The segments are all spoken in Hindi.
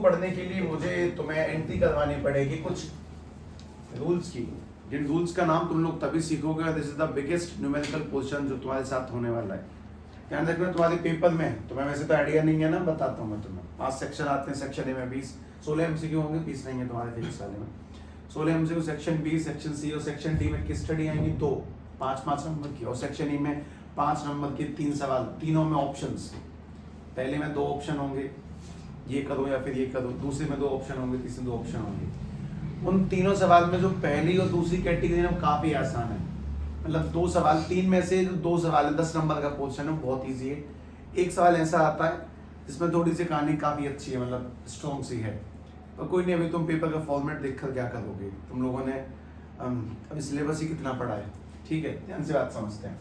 पढ़ने के लिए मुझे तुम्हें एंट्री करवानी पड़ेगी कुछ रूल्स की, जिन रूल्स का नाम तुम लोग तभी सीखोगे। This is the biggest numerical portion जो तुम्हारे साथ होने वाला है। ध्यान रखना तुम्हारे पेपर में, तुम्हें वैसे तो आइडिया नहीं है ना, बताता हूँ मैं तुम्हें। 5 सेक्शन आते हैं, सेक्शन ए में 16 एमसीक्यू होंगे, 20 नहीं है तुम्हारे फिजिक्स वाले में। 16 MCQ section B, section C और सेक्शन डी में किस स्टडी आएंगी 2 5 नंबर की, और सेक्शन ई में 5 नंबर के 3 सवाल, तीनों में ऑप्शंस। पहले में 2 ऑप्शन होंगे, ये करो या फिर ये करो, दूसरे में 2 ऑप्शन होंगे, तीसरे 2 ऑप्शन होंगे। उन तीनों सवाल में जो पहली और दूसरी कैटेगरी है वो काफी आसान है। मतलब 2 सवाल, 3 में से जो 2 सवाल है 10 नंबर का पोर्शन है, बहुत ईजी है। एक सवाल ऐसा आता है जिसमें थोड़ी सी कहानी काफी अच्छी है, मतलब स्ट्रॉन्ग सी है। और कोई नहीं, अभी तुम पेपर का फॉर्मेट देखकर क्या करोगे, तुम लोगों ने अभी सिलेबस ही कितना पढ़ा है, ठीक है, ध्यान से बात समझते हैं।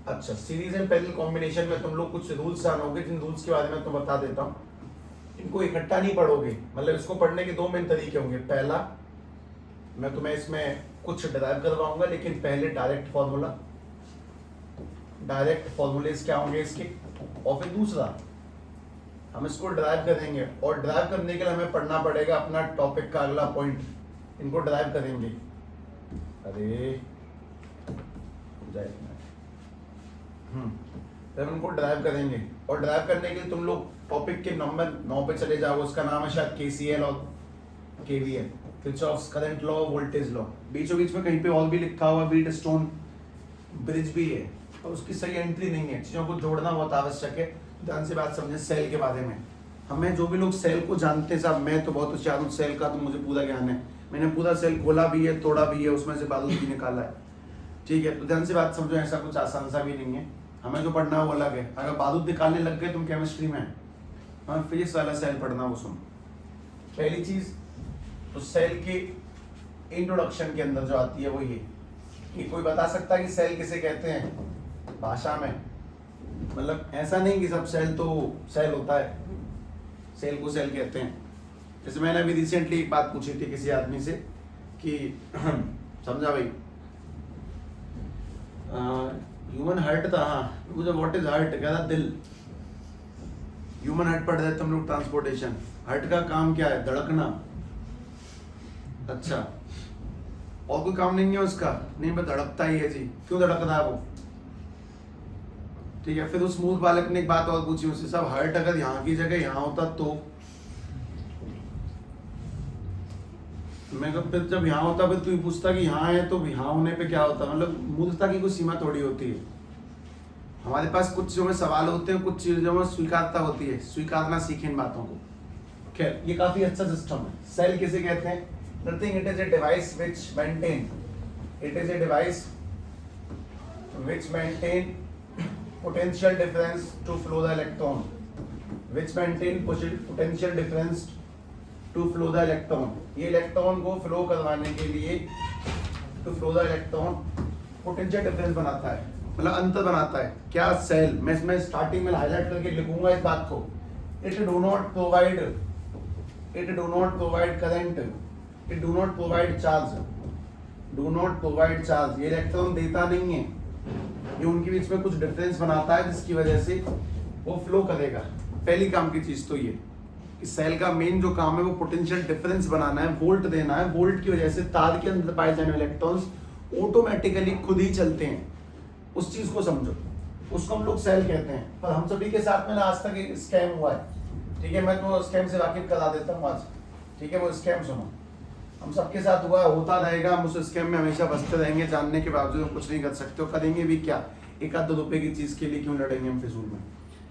अच्छा, सीरीज एंड पैरेलल कॉम्बिनेशन में तुम लोग कुछ रूल्स जानोगे, जिन रूल्स के बारे में तो बता देता हूँ। इनको इकट्ठा नहीं पढ़ोगे, मतलब इसको पढ़ने के 2 मेन तरीके होंगे। पहला, मैं तुम्हें इसमें कुछ डिराइव करवाऊंगा, लेकिन पहले डायरेक्ट फॉर्मूलेस क्या होंगे इसके, और फिर दूसरा हम इसको ड्राइव करेंगे। और ड्राइव करने के लिए हमें पढ़ना पड़ेगा अपना टॉपिक का अगला पॉइंट, इनको ड्राइव करेंगे। अरे फिर हम इनको ड्राइव करेंगे, और ड्राइव करने के लिए तुम लोग टॉपिक के नंबर 9 पे चले जाओगे। उसका नाम है शायद केसीएल और KVL, Kirchhoff's current law, voltage law. बीचों बीच में कहीं पे और भी लिखा हुआ व्हीट स्टोन ब्रिज भी है, और उसकी सही एंट्री नहीं है। चीजों को जोड़ना बहुत आवश्यक है। ध्यान से बात समझे। सेल के बारे में हमें, जो भी लोग सेल को जानते हैं साहब, मैं तो बहुत होशियार हूँ सेल का, तो मुझे पूरा ज्ञान है। मैंने पूरा सेल खोला भी है, तोड़ा भी है, उसमें से बारूद भी निकाला है, ठीक है। तो ध्यान से बात समझो, ऐसा कुछ आसान सा भी नहीं है। हमें जो पढ़ना है वो अलग है। अगर बारूद निकालने लग गए तुम केमिस्ट्री में, हमें फिजिक्स वाला सेल पढ़ना, वो सुन। पहली चीज तो सेल के इंट्रोडक्शन के अंदर जो आती है वो ये कि कोई बता सकता है कि सेल किसे कहते हैं भाषा में। मतलब ऐसा नहीं कि सब सेल तो सेल होता है, सेल को सेल कहते हैं। जैसे मैंने अभी रिसेंटली एक बात पूछी थी किसी आदमी से कि समझा भाई, ह्यूमन हार्ट था, हाँ मुझे व्हाट इज हार्ट, कह रहा दिल। ह्यूमन हार्ट पढ़ रहे थे हम लोग, ट्रांसपोर्टेशन। हार्ट का काम क्या है, धड़कना। अच्छा, और कोई काम नहीं है उसका? नहीं, बस धड़कता ही है जी। क्यों धड़क रहा है वो, ठीक है। फिर उस मूर्ख बालक ने एक बात और पूछी उससे, साहब हार्ट अगर यहाँ की जगह यहाँ होता तो? मैं कहा फिर जब यहाँ होता फिर तू पूछता कि यहाँ है तो यहाँ होने पे क्या होता? मतलब मूर्खता की कोई सीमा थोड़ी होती है। हमारे पास कुछ चीजों में सवाल होते हैं, कुछ चीजों में स्वीकारता होती है, स्वीकारना सीखें इन बातों को। खैर, ये काफी अच्छा सिस्टम है। सेल किसे कहते हैं? Nothing, it is a device which maintain, it is a device which maintain potential difference to flow the electron, which maintain potential difference to flow the electron। ये इलेक्ट्रॉन को फ्लो करवाने के लिए, to flow the electron potential difference बनाता है, मतलब अंतर बनाता है। क्या सेल, मैं इसमें स्टार्टिंग में हाईलाइट करके लिखूंगा इस बात को, it do not provide current, it do not provide charge, ये इलेक्ट्रॉन देता नहीं है, ये उनके बीच में कुछ डिफरेंस बनाता है जिसकी वजह से वो फ्लो करेगा। पहली काम की चीज तो ये कि सेल का मेन जो काम है वो पोटेंशियल डिफरेंस बनाना है, वोल्ट देना है। वोल्ट की वजह से तार के अंदर पाए जाने वाले इलेक्ट्रॉन्स ऑटोमेटिकली खुद ही चलते हैं। उस चीज को समझो, उसको हम लोग सेल कहते हैं। पर हम सभी के साथ में ना आज तक एक स्कैम हुआ है, ठीक है। मैं तो स्कैम से वाकिफ करा देता हूँ आज, ठीक है। वो स्कैम सुनो, हम सबके साथ हुआ, होता रहेगा, हम उस स्कैम में हमेशा बचते रहेंगे। जानने के बावजूद हम कुछ नहीं कर सकते, करेंगे भी क्या? 1-2 रुपए की चीज के लिए क्यों लड़ेंगे हम फिजूल में,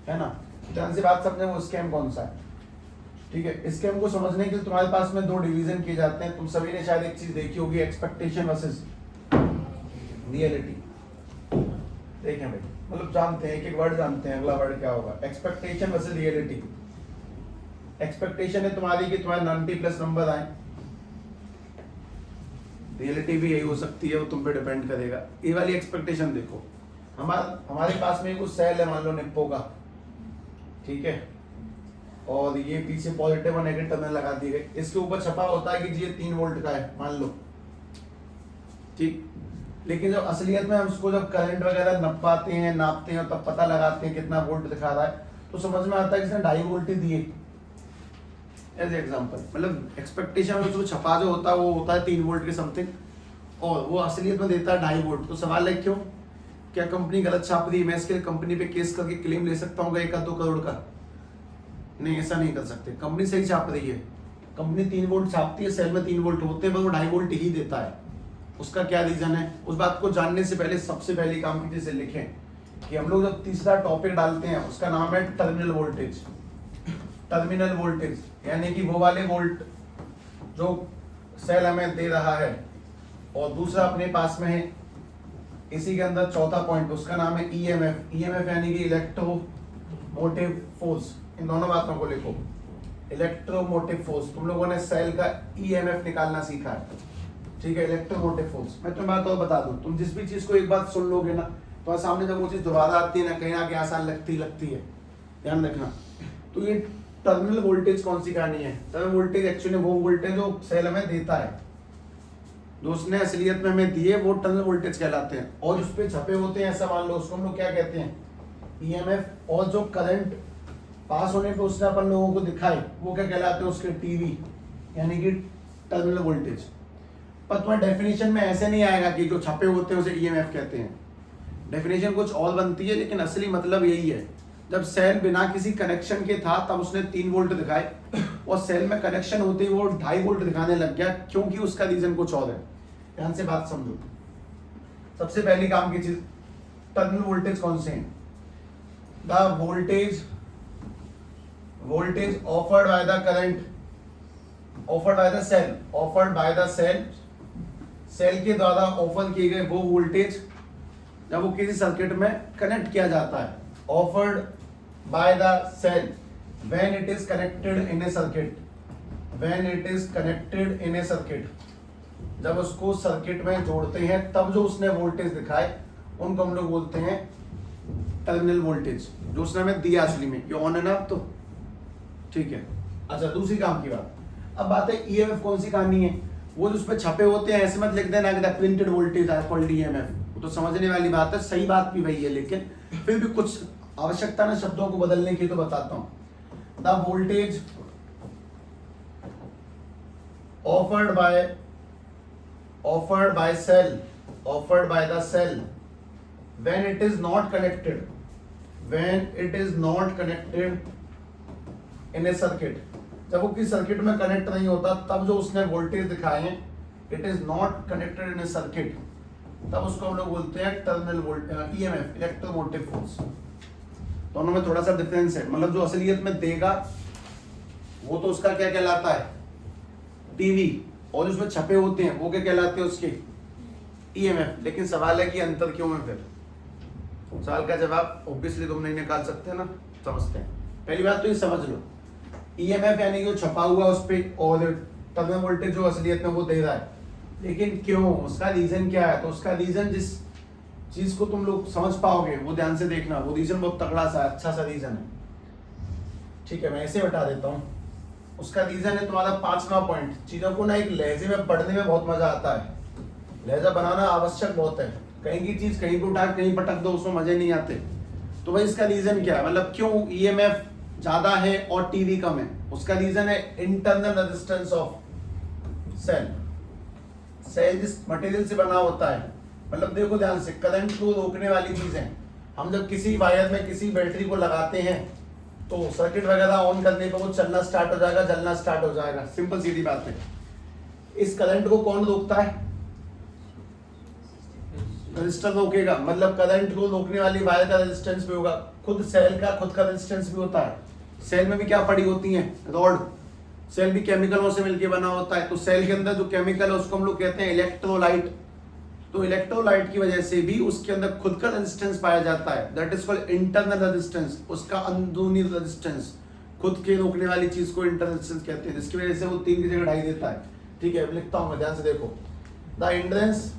है ना। ध्यान से बात समझे, वो स्कैम कौन सा है, ठीक है। स्कैम को समझने के लिए तुम्हारे पास में 2 डिवीजन किए जाते हैं। तुम सभी ने शायद एक चीज देखी होगी, एक्सपेक्टेशन वर्सेस रियलिटी। देखें भाई, मतलब जानते हैं, एक वर्ड जानते हैं, अगला वर्ड क्या होगा, एक्सपेक्टेशन वर्सेस रियलिटी। एक्सपेक्टेशन है तुम्हारी कि तुम्हारे 90+ नंबर आए, रियलिटी भी यही हो सकती है, वो तुम पे डिपेंड करेगा। ये वाली एक्सपेक्टेशन देखो, हमारे पास में कुछ सेल है, मान लो निप्पो का, ठीक है, और ये पीछे पॉजिटिव और नेगेटिव टर्मिनल लगा दिए गए। इसके ऊपर छपा होता है कि जी ये 3 वोल्ट का है, मान लो, ठीक। लेकिन जब असलियत में हम उसको जब करंट वगैरह नापते हैं तब पता लगाते हैं कितना वोल्ट दिखा रहा है, तो समझ में आता है कि इसने 2.5 वोल्ट ही दिए। एज एग्जाम्पल, मतलब एक्सपेक्टेशन में उसको छपा जो होता है वो होता है 3 वोल्ट के समथिंग, और वो असलियत में देता है 2.5 वोल्ट। तो सवाल है क्यों, क्या कंपनी गलत छाप रही है? मैं इसके लिए कंपनी पे केस करके क्लेम ले सकता हूँ 1-2 करोड़ का? नहीं, ऐसा नहीं कर सकते। कंपनी सही छाप रही है, कंपनी 3 वोल्ट छापती है, सेल में 3 वोल्ट होते हैं, पर वो 2.5 वोल्ट ही देता है। उसका क्या रीजन है? उस बात को जानने से पहले सबसे पहले काम कीजिए से लिखें कि हम लोग जब तीसरा टॉपिक डालते हैं उसका नाम है टर्मिनल वोल्टेज। टर्मिनल वोल्टेज यानी कि वो वाले वोल्ट जो सेल हमें दे रहा है, और दूसरा अपने पास में है इसी के अंदर चौथा पॉइंट, उसका नाम है ईएमएफ। ईएमएफ यानी कि इलेक्ट्रोमोटिव फोर्स। इन दोनों बातों को लिखो, इलेक्ट्रोमोटिव फोर्स। तुम लोगों ने सेल का ईएमएफ निकालना सीखा है, ठीक है, इलेक्ट्रोमोटिव फोर्स। मैं तुम्हें बात और बता दूं, तुम जिस भी चीज को एक बात सुन लोगे ना, तो सामने जब वो चीज दोबारा आती है ना, कहीं ना कहीं आसान लगती है, ध्यान रखना। तो ये टर्मिनल वोल्टेज कौन सी कहानी है? टर्मिनल वोल्टेज एक्चुअली वो वोल्टेज जो सेल हमें देता है, जो उसने असलियत में हमें दिए, वो टर्मिनल वोल्टेज कहलाते हैं। और उस पे छपे होते हैं, ऐसा मान लो, उसको हम लोग क्या कहते हैं? ईएमएफ। और जो करंट पास होने पे उसने अपन लोगों को दिखाए, वो क्या कहलाते हैं? उसके टीवी, यानी कि टर्मिनल वोल्टेज। पर तुम्हें डेफिनेशन में ऐसे नहीं आएगा कि जो छपे होते हैं उसे ईएमएफ कहते हैं। डेफिनेशन कुछ और बनती है, लेकिन असली मतलब यही है। जब सेल बिना किसी कनेक्शन के था तब उसने 3 वोल्ट दिखाए, और सेल में कनेक्शन होते ही वो 2.5 वोल्ट दिखाने लग गया, क्योंकि उसका रीजन कुछ और है। ध्यान से बात समझो। सबसे पहली काम की चीज, टर्मिनल वोल्टेज कौन से हैं? The voltage offered by the current, offered by the cell, offered by the cell के द्वारा ऑफर किए गए वो वोल्टेज जब वो किसी सर्किट में कनेक्ट किया जाता है। Offered by the cell when it is connected in a circuit, when it is connected in a circuit, जब उसको सर्किट में जोड़ते हैं तब जो उसने वोल्टेज दिखाए उनको हम लोग बोलते हैं टर्मिनल वोल्टेज, जो उसने हमें दिया असली में। ये ऑन है ना अब तो, ठीक है। अच्छा, दूसरी काम की बात, अब बात है ईएमएफ कौन सी कहानी है? वो जो उस पर छपे होते हैं, ऐसे मत लिख देना कि printed voltage are called EMF, वो तो समझने वाली बात है, सही बात भी वही है, लेकिन फिर भी कुछ आवश्यकता ना शब्दों को बदलने की, तो बताता हूं। The voltage offered by cell, offered by the cell when it is not connected, when it is not connected in a circuit, जब वो किसी सर्किट में कनेक्ट नहीं होता तब जो उसने वोल्टेज दिखाए हैं, it is not connected in a circuit, तब उसको हम लोग बोलते हैं टर्मिनल ईएमएफ, इलेक्ट्रोमोटिव फोर्स। दोनों में थोड़ा सा डिफरेंस है, मतलब जो असलियत में देगा वो तो उसका क्या कहलाता है? टीवी, और उसमें छपे होते हैं वो क्या कहलाते हैं? उसके ईएमएफ। लेकिन सवाल है कि अंतर क्यों है? फिर सवाल का जवाब ऑब्वियसली तुम नहीं निकाल सकते ना, समझते हैं। पहली बात तो ये समझ लो, ईएमएफ यानी कि जो छपा हुआ उस पे, और टर्मिनल वोल्टेज जो असलियत में वो दे रहा है। लेकिन क्यों, उसका रीजन क्या है? तो उसका रीजन, जिस चीज को तुम लोग समझ पाओगे वो ध्यान से देखना, वो रीजन बहुत तगड़ा सा, अच्छा सा रीजन है, ठीक है। मैं ऐसे बता देता हूँ। उसका रीजन है तुम्हारा 5वां पॉइंट। चीजों को ना एक लहजे में पढ़ने में बहुत मजा आता है, लहजा बनाना आवश्यक बहुत है। कहीं की चीज कहीं पे उठा कहीं पटक दो, उसमें मजे नहीं आते। तो भाई इसका रीजन क्या है, मतलब क्यों ईएमएफ ज्यादा है और टीवी कम है? उसका रीजन है internal resistance of cell. Cell जिस मटेरियल से बना होता है, मतलब देखो ध्यान से, करंट को रोकने वाली चीजें, हम जब किसी वायर में किसी बैटरी को लगाते हैं तो सर्किट वगैरह ऑन करने पर वो चलना स्टार्ट हो जाएगा, जलना स्टार्ट हो जाएगा, सिंपल सीधी बात है। इस करंट को कौन रोकता है? रेजिस्टर रोकेगा, मतलब करंट को रोकने वाली वायर का रेजिस्टेंस भी होगा, खुद सेल का खुद का रेजिस्टेंस भी होता है। सेल में भी क्या पड़ी होती हैं? रॉड। सेल भी केमिकलों से मिलकर बना होता है, तो सेल के अंदर जो केमिकल है उसको हम लोग कहते हैं इलेक्ट्रोलाइट। तो इलेक्ट्रोलाइट की वजह से भी उसके अंदर खुद का रेजिस्टेंस पाया जाता है, that is called internal resistance. उसका अंदरूनी रेजिस्टेंस, खुद के रोकने वाली चीज को इंटरनल रेजिस्टेंस कहते हैं, जिसकी वजह से वो 3 की जगह 2.5 देता है, ठीक है। लिखता हूं मैं, ध्यान से देखो। The hindrance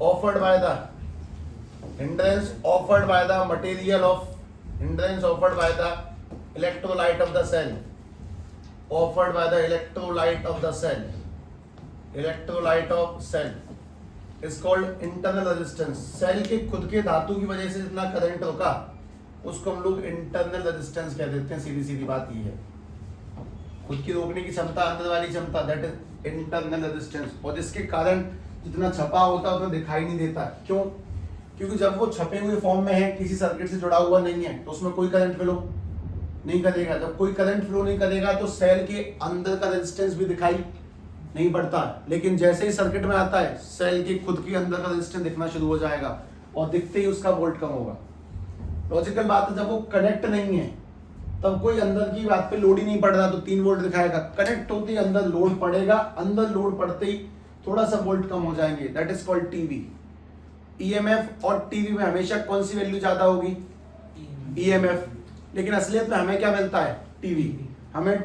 offered by the hindrance offered by the material of hindrance offered by the electrolyte of the cell, offered by the electrolyte of the cell, electrolyte of cell is called internal resistance। Cell के खुद के धातु की वजह से जितना करंट होगा उसको हम लोग इंटरनल रेजिस्टेंस कह देते हैं। सीधी सीधी बात ये है, खुद की रोकने की क्षमता, अंदर वाली क्षमता, दैट इज इंटरनल रेजिस्टेंस। और जिसके कारण जितना छपा होता है उतना दिखाई नहीं देता। क्यों? क्योंकि जब वो छपे हुए फॉर्म में है, किसी सर्किट से जुड़ा हुआ नहीं है, तो उसमें कोई करंट फ्लो नहीं करेगा। जब कोई करंट फ्लो नहीं करेगा तो सेल के अंदर का रेजिस्टेंस भी दिखाई नहीं पड़ता। लेकिन जैसे ही सर्किट में आता है, सेल के खुद के अंदर का रेजिस्टेंस दिखना शुरू हो जाएगा और दिखते ही उसका वोल्ट कम होगा। लॉजिकल बात है, जब वो कनेक्ट नहीं है तब कोई अंदर की बात पे लोड ही नहीं पड़ रहा तो 3 वोल्ट दिखाएगा। कनेक्ट होते ही अंदर लोड पड़ेगा, अंदर लोड पड़ते ही थोड़ा सा वोल्ट कम हो जाएंगे, that is called TV. EMF और टीवी में हमेशा कौन सी वैल्यू ज्यादा होगी? ईएमएफ। लेकिन असलियत में हमें क्या मिलता है? टीवी। हमें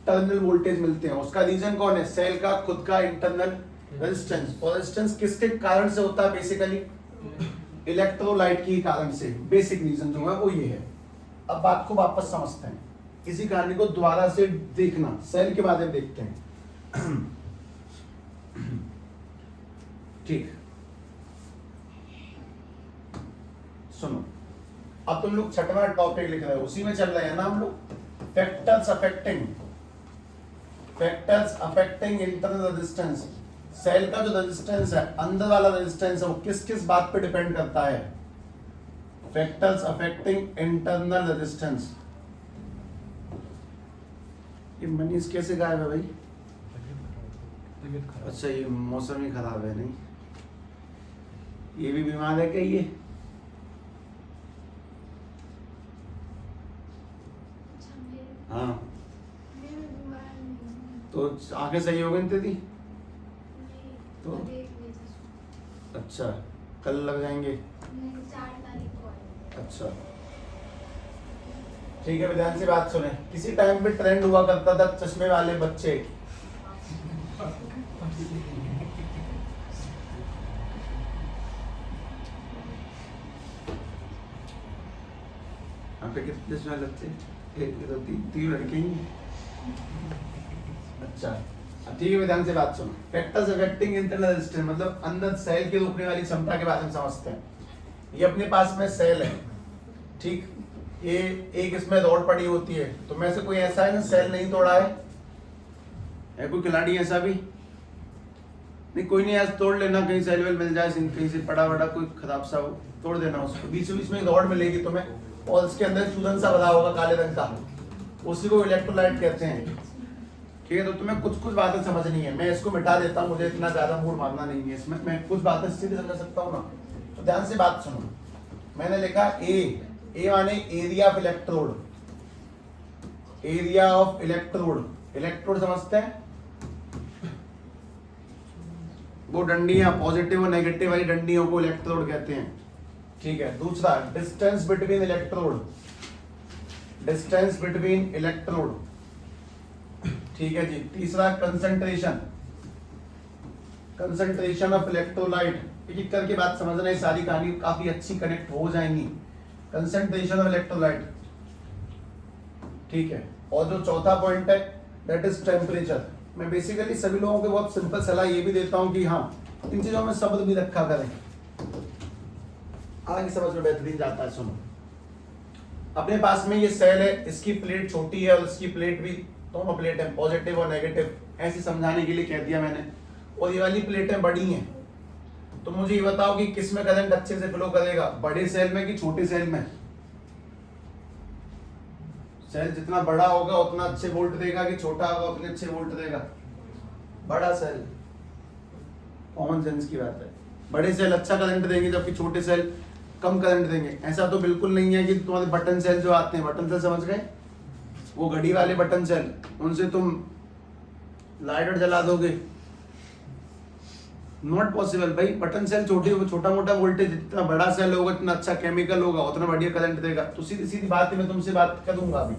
टर्मिनल वोल्टेज मिलते हैं। उसका रीजन कौन है? सेल का खुद का इंटरनल रेजिस्टेंस। और रेजिस्टेंस किसके कारण से होता है? बेसिकली इलेक्ट्रोलाइट के कारण से। बेसिक रीजन जो है वो ये है। अब बात को वापस समझते हैं, इसी कहानी को दोबारा से देखना, सेल के बारे में देखते हैं। ठीक, सुनो, अब तुम लोग छठवां टॉपिक लिख रहे हो, उसी में चल रहे हैं ना हम लोग। Factors affecting internal resistance. Cell का जो रेजिस्टेंस है, अंदर वाला रेजिस्टेंस है, वो किस किस बात पे डिपेंड करता है? Factors affecting internal resistance. ये मनीष कैसे गायब है भाई? अच्छा, ये मौसम ही खराब है। नहीं, ये भी बीमार है क्या? ये हाँ, तो आंखें सही हो गई तेरी तो? अच्छा, कल लग जाएंगे? 4 तारीख को। अच्छा, ठीक है। ध्यान से बात सुने। किसी टाइम पे ट्रेंड हुआ करता था चश्मे वाले बच्चे। यहाँ पे कितने चश्मे लगते? एक तो 3 लड़के ही। अच्छा, ठीक है, ध्यान से बात सुनो। फैक्टर्स अफेक्टिंग इंटरनल रेजिस्टेंस मतलब अंदर सेल की रोकने वाली क्षमता के बारे में समझते हैं। ये अपने पास में सेल है, ठीक, ये एक इसमें रॉड पड़ी होती है। तो में से कोई ऐसा है ना सेल नहीं तोड़ा है कोई खिलाड़ी ऐसा भी नहीं? कोई नहीं, आज तोड़ लेना, कहीं सेल वेल मिल जाए, कहीं से पड़ा बड़ा कोई खराब सा हो, तोड़ देना उसको। बीच में रॉड मिलेगी तुम्हें और उसके अंदर चूरन सा भरा होगा काले रंग का, उसी को इलेक्ट्रोलाइट कहते हैं। ठीक है, तो तुम्हें कुछ बातें समझनी है। मैं इसको मिटा देता हूँ, मुझे इतना ज्यादा मूड मारना नहीं है इसमें, मैं कुछ बातें सीधे समझ सकता हूँ ना। तो ध्यान से बात सुनो। मैंने लिखा ए माने area of electrode. Area of electrode समझते हैं? वो डंडियां, पॉजिटिव और नेगेटिव वाली डंडियों को इलेक्ट्रोड कहते हैं। ठीक है। दूसरा, डिस्टेंस बिटवीन इलेक्ट्रोड। ठीक है जी। तीसरा, कंसंट्रेशन ऑफ इलेक्ट्रोलाइट। एक एक करके बात समझना है, सारी कहानी काफी अच्छी कनेक्ट हो जाएंगी। कंसंट्रेशन ऑफ इलेक्ट्रोलाइट, ठीक है। और जो चौथा पॉइंट है दैट इज टेम्परेचर। मैं बेसिकली सभी लोगों को बहुत सिंपल सलाह ये भी देता हूं कि हाँ, इन चीजों में शब्द भी रखा करें, आगे समझ में बेहतरीन जाता है। सुनो, अपने पास में ये सेल है, इसकी प्लेट छोटी है और इसकी प्लेट भी, दोनों प्लेट है पॉजिटिव और नेगेटिव, ऐसे समझाने के लिए कह दिया मैंने। और ये वाली प्लेटें बड़ी हैं, तो मुझे ये बताओ कि किस में करंट अच्छे से फ्लो करेगा, बड़े सेल में कि छोटे सेल में? सेल जितना बड़ा होगा उतना अच्छे वोल्ट देगा कि छोटा होगा उतने अच्छे वोल्ट देगा? बड़ा सेल, कॉमन सेंस की बात है। बड़े सेल अच्छा करंट देंगे जबकि छोटे सेल कम करंट देंगे। ऐसा तो बिल्कुल नहीं है कि तुम्हारे बटन सेल जो आते हैं, बटन सेल समझ गए, वो घड़ी वाले बटन सेल, उनसे तुम लाइट जला दोगे? नॉट पॉसिबल भाई। बटन सेल छोटा मोटा वोल्टेज, जितना बड़ा सेल होगा इतना अच्छा केमिकल होगा, उतना बढ़िया करंट देगा। तो सीधी सीधी बात है, मैं तुमसे बात करूंगा अभी,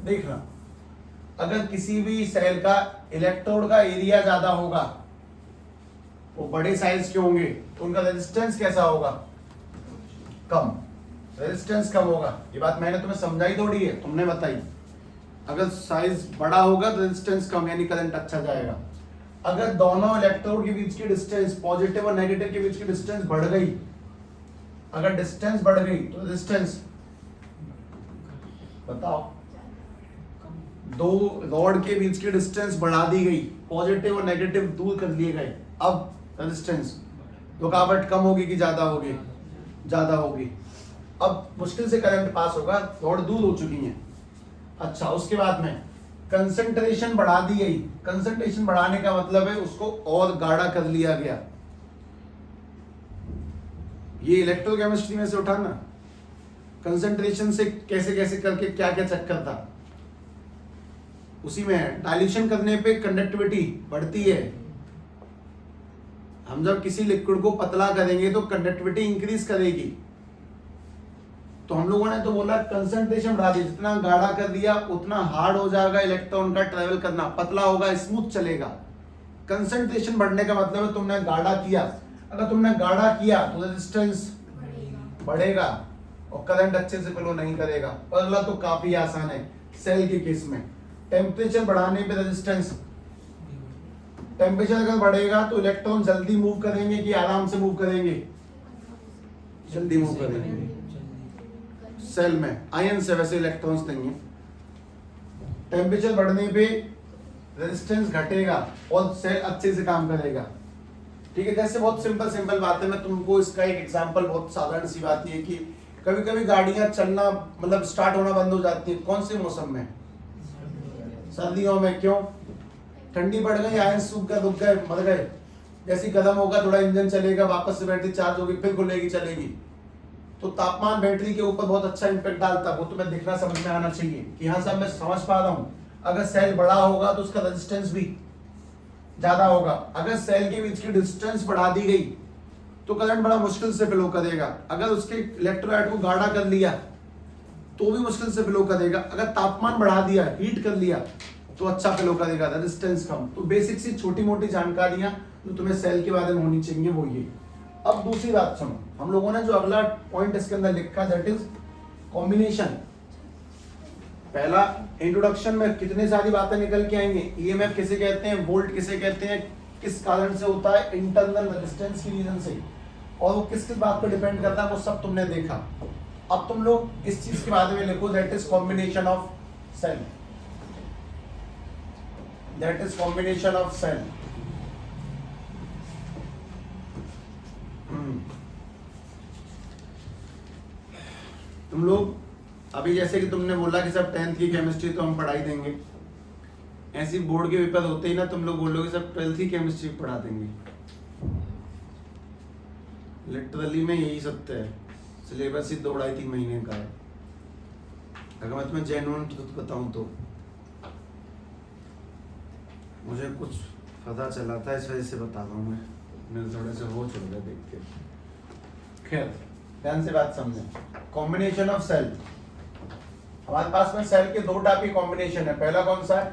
देखना। अगर किसी भी सेल का इलेक्ट्रोड का एरिया ज्यादा होगा, वो बड़े साइज के होंगे, तो उनका रेजिस्टेंस कैसा होगा? कम। रेजिस्टेंस कम होगा, ये बात मैंने तुम्हें समझाई थोड़ी है, तुमने बताई। अगर साइज बड़ा होगा तो रेजिस्टेंस कम, यानी करंट अच्छा जाएगा। अगर दोनों इलेक्ट्रोड के बीच की डिस्टेंस, पॉजिटिव और नेगेटिव के बीच की डिस्टेंस बढ़ गई, अगर डिस्टेंस बढ़ गई तो रेजिस्टेंस बताओ दो रॉड के बीच की डिस्टेंस बढ़ा दी गई, पॉजिटिव और नेगेटिव दूर कर लिए गए, अब रेजिस्टेंस रुकावट कम होगी कि ज्यादा होगी? ज्यादा होगी। अब मुश्किल से करंट पास होगा, रॉड दूर हो चुकी है। अच्छा, उसके बाद में कंसंट्रेशन बढ़ा दी गई। कंसंट्रेशन बढ़ाने का मतलब है उसको और गाढ़ा कर लिया गया। ये इलेक्ट्रोकेमिस्ट्री में से उठाना, कंसंट्रेशन से कैसे कैसे करके क्या क्या चक्कर था उसी में है। डाइल्यूशन करने पे कंडक्टिविटी बढ़ती है। हम जब किसी लिक्विड को पतला करेंगे तो कंडक्टिविटी इंक्रीज करेगी। तो हम लोगों ने तो बोला कंसंट्रेशन बढ़ा दी, जितना गाढ़ा कर दिया उतना हार्ड हो जाएगा इलेक्ट्रॉन का ट्रेवल करना, पतला होगा, स्मूथ चलेगा। कंसंट्रेशन बढ़ने का मतलब है तुमने गाढ़ा किया। अगर तुमने गाढ़ा किया तो रेजिस्टेंस बढ़ेगा और करंट अच्छे से फ्लो नहीं करेगा। और अगला तो काफी आसान है, सेल के केस में टेम्परेचर बढ़ाने पे रेजिस्टेंस, टेम्परेचर अगर बढ़ेगा तो इलेक्ट्रॉन जल्दी मूव करेंगे कि आराम से मूव करेंगे? जल्दी मूव करेंगे। सेल में आयन से वैसे इलेक्ट्रॉन्स नहीं है। टेम्परेचर बढ़ने पे रेजिस्टेंस घटेगा और सेल अच्छे से काम करेगा। ठीक है, जैसे बहुत सिंपल सिंपल बात है। मैं तुमको इसका एक एग्जांपल, बहुत साधारण सी बात ये कि कभी कभी गाड़ियां चलना मतलब स्टार्ट होना बंद हो जाती है। कौन से मौसम में? सर्दियों में। क्यों? ठंडी पड़ गई, आयन सूख गए, रुक गए, मर गए। जैसे गर्म होगा थोड़ा इंजन चलेगा, वापस से बैटरी चार्ज होगी, फिर खुलेगी, चलेगी। तो तापमान बैटरी के ऊपर बहुत अच्छा इंपैक्ट डालता है। वो तुम्हें दिखना समझ में आना चाहिए कि हाँ साहब मैं समझ पा रहा हूँ। अगर सेल बड़ा होगा तो उसका रेजिस्टेंस भी ज्यादा होगा। अगर सेल के बीच की डिस्टेंस बढ़ा दी गई तो करंट बड़ा मुश्किल से फ्लो करेगा। अगर उसके इलेक्ट्रोलाइट को गाढ़ा कर लिया तो भी मुश्किल से फ्लो करेगा। अगर तापमान बढ़ा दिया, हीट कर लिया तो अच्छा फ्लो करेगा, रेजिस्टेंस कम। तो बेसिक सी छोटी मोटी जानकारियां जो तुम्हें सेल के बारे में होनी चाहिए वो ये। अब दूसरी बात सुनो, हम लोगों ने जो अगला पॉइंट इसके अंदर लिखा दैट इज कॉम्बिनेशन। पहला इंट्रोडक्शन में कितनी सारी बातें निकल के आएंगे। ईएमएफ किसे कहते हैं, वोल्ट किसे कहते हैं, किस कारण से होता है, इंटरनल रेजिस्टेंस की रीजन से, और वो किस किस बात पर डिपेंड करता है, वो सब तुमने देखा। अब तुम लोग इस चीज के बारे में लिखो that is combination of cell. That is combination of cell. तुम लोग अभी जैसे कि तुमने बोला कि सब 10th की केमिस्ट्री तो हम पढ़ाई देंगे, ऐसी बोर्ड के पेपर होते ही ना तुम लोग बोलोगे सब 12th की केमिस्ट्री पढ़ा देंगे। लिटरली में यही सत्य है। सिलेबस ही 2-2.5-3 महीने का है। अगर मैं तुम्हें जेन्युइन ट्रुथ बताऊं तो मुझे कुछ पता चला था, इस वजह से बता रहा हूँ मैं। मेरे थोड़े से हो चल रहा देख के। खैर ध्यान से बात समझे। कॉम्बिनेशन ऑफ सेल, हमारे पास में सेल के दो टाइप की कॉम्बिनेशन है। पहला कौन सा है?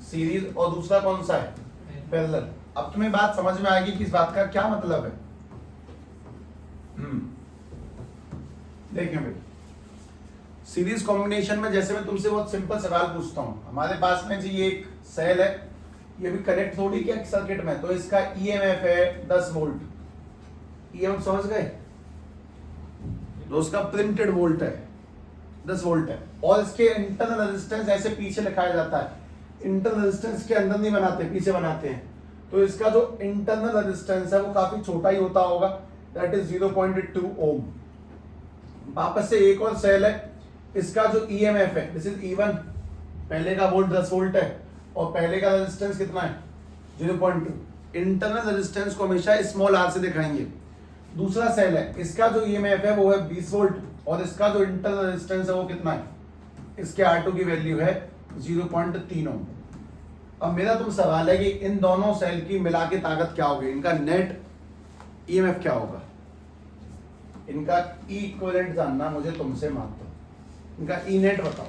सीरीज, और दूसरा कौन सा है? पैरेलल। अब तुम्हें बात समझ में आएगी कि इस बात का क्या मतलब है। देखिए भाई, सीरीज कॉम्बिनेशन में जैसे मैं तुमसे बहुत सिंपल सवाल पूछता हूं, हमारे पास में जी ये एक सेल है, ये भी कनेक्ट थोड़ी किया सर्किट में, तो इसका ईएमएफ है 10 वोल्ट। ईएमएफ समझ गए? तो उसका प्रिंटेड वोल्ट है 10 वोल्ट है, और इसके इंटरनल रेजिस्टेंस ऐसे पीछे लिखाया जाता है। इंटरनल रेजिस्टेंस के अंदर नहीं बनाते, पीछे बनाते हैं। तो इसका जो इंटरनल रेजिस्टेंस है वो काफी छोटा ही होता होगा, दैट इज 0.2 ओम। वापस से एक और सेल है, इसका जो ईएमएफ है दिस इज E1, पहले का वोल्ट 10 वोल्ट है और पहले का रेजिस्टेंस कितना है? 0.2। इंटरनल रेजिस्टेंस को हमेशा स्मॉल r से दिखाएंगे। दूसरा सेल है, इसका जो ईएमएफ है वो है 20 वोल्ट और इसका जो इंटरनल रेजिस्टेंस है वो कितना है? इसके R2 की वैल्यू है 0.3 ओम। अब मेरा तुम सवाल है कि इन दोनों सेल की मिला के ताकत क्या होगी, इनका नेट ईएमएफ क्या होगा? इनका ई इक्विवेलेंट जानना मुझे तुमसे मांगता हूं। इनका ई नेट बताओ।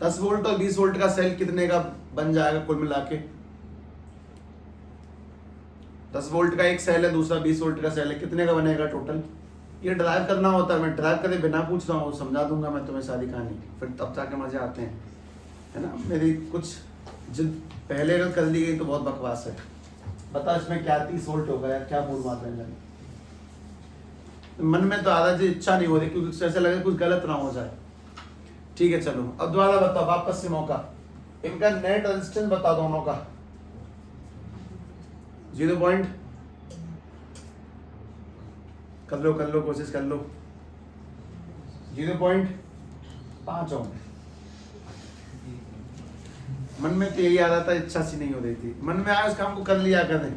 10 वोल्ट और 20 वोल्ट का सेल कितने का बन जाएगा कुल मिला के? 10 वोल्ट का एक सेल है, दूसरा 20 वोल्ट का सेल है, कितने का बनेगा टोटल? ये ड्राइव करना होता है, मैं ड्राइव करे बिना पूछ रहा हूँ, समझा दूंगा मैं तुम्हें सारी कहानी, फिर तब जाके मजे आते हैं, है ना। मेरी कुछ जिद पहले अगर कर ली गई तो बहुत बकवास है। बता इसमें क्या 30 वोल्ट होगा यार, क्या बोल बात है। मन में तो आधा इच्छा नहीं हो रही क्योंकि ऐसा लगे कुछ गलत ना हो जाए। ठीक है चलो, अब दोबारा बताओ, वापस से मौका। इनका नेट रेजिस्टेंस बता दोनों का 0 पॉइंट कर लो कोशिश कर लो 0.5 ओम। मन में तो यही आ रहा था, इच्छा सी नहीं हो रही थी, मन में आया उस काम को कर लिया करें,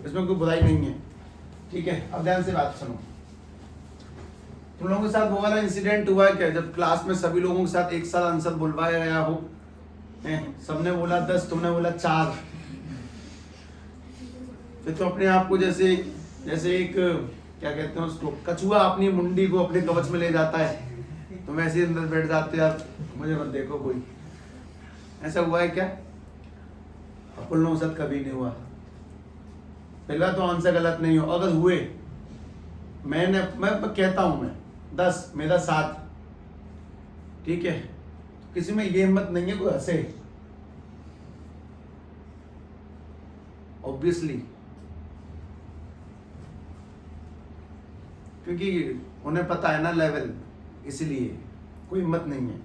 इसमें कोई बुराई नहीं है। ठीक है, अब ध्यान से बात सुनो। तुम लोगों के साथ वो वाला इंसिडेंट हुआ है क्या, जब क्लास में सभी लोगों के साथ एक साथ आंसर बुलवाया गया हो, सबने बोला 10, तुमने बोला 4, फिर तो अपने आप को जैसे एक क्या कहते हैं उसको, कछुआ अपनी मुंडी को अपने कवच में ले जाता है, तो वैसे ही अंदर बैठ जाते यार, मुझे मत देखो कोई। ऐसा हुआ है क्या? अपन लोगों के साथ कभी नहीं हुआ। पहला तो आंसर गलत नहीं हो, अगर हुए मैं कहता हूं मैं 10, मेरा 7, ठीक है, किसी में ये हिम्मत नहीं है कोई हंसे, ऑब्वियसली, क्योंकि उन्हें पता है ना लेवल, इसलिए कोई हिम्मत नहीं है।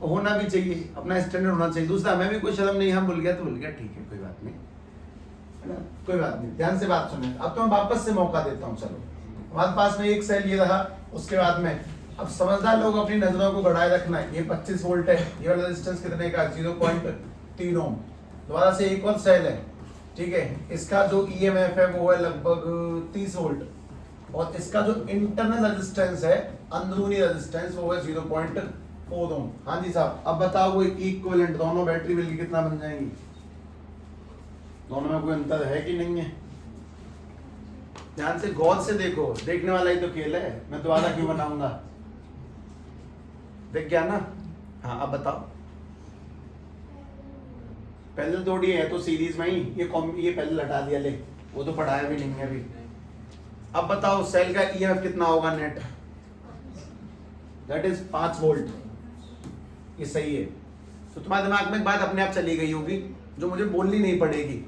और होना भी चाहिए, अपना स्टैंडर्ड होना चाहिए। दूसरा, मैं भी कोई शर्म नहीं, हम भूल गया तो भूल गया, ठीक है, कोई बात नहीं, है ना, कोई बात नहीं। ध्यान से बात सुने। अब तो मैं वापस से मौका देता हूँ। चलो, हमारे पास में एक सेल ये रहा, उसके बाद में अब समझदार लोग अपनी नजरों को बढ़ाए रखना है। ये 25 वोल्ट है, ये वाला रेजिस्टेंस कितने का, 0.3 ओम। दोबारा से एक और सेल है, ठीक है, इसका जो ईएमएफ है वो है लगभग 30 वोल्ट, और इसका जो इंटरनल रेजिस्टेंस है, अंदरूनी रेजिस्टेंस, वो है 0.4 ओम। हाँ जी साहब, अब बताओ वो इक्विवेलेंट दोनों बैटरी मिलकर कितना बन जाएंगी? दोनों में कोई अंतर है कि नहीं है? ध्यान से गौर से देखो, देखने वाला ही तो खेल है, मैं दोबारा क्यों बनाऊंगा? देख गया ना? हाँ, अब बताओ। पहले थोड़ी है तो सीरीज में ही ये पहले लटा दिया, ले, वो तो पढ़ाया भी नहीं है अभी। अब बताओ सेल का ईएमएफ कितना होगा नेट? That is 5 volt. ये सही है। तो तुम्हारे दिमाग में एक बात अपने आप चली गई होगी, जो मुझे बोलनी नहीं पड़ेगी,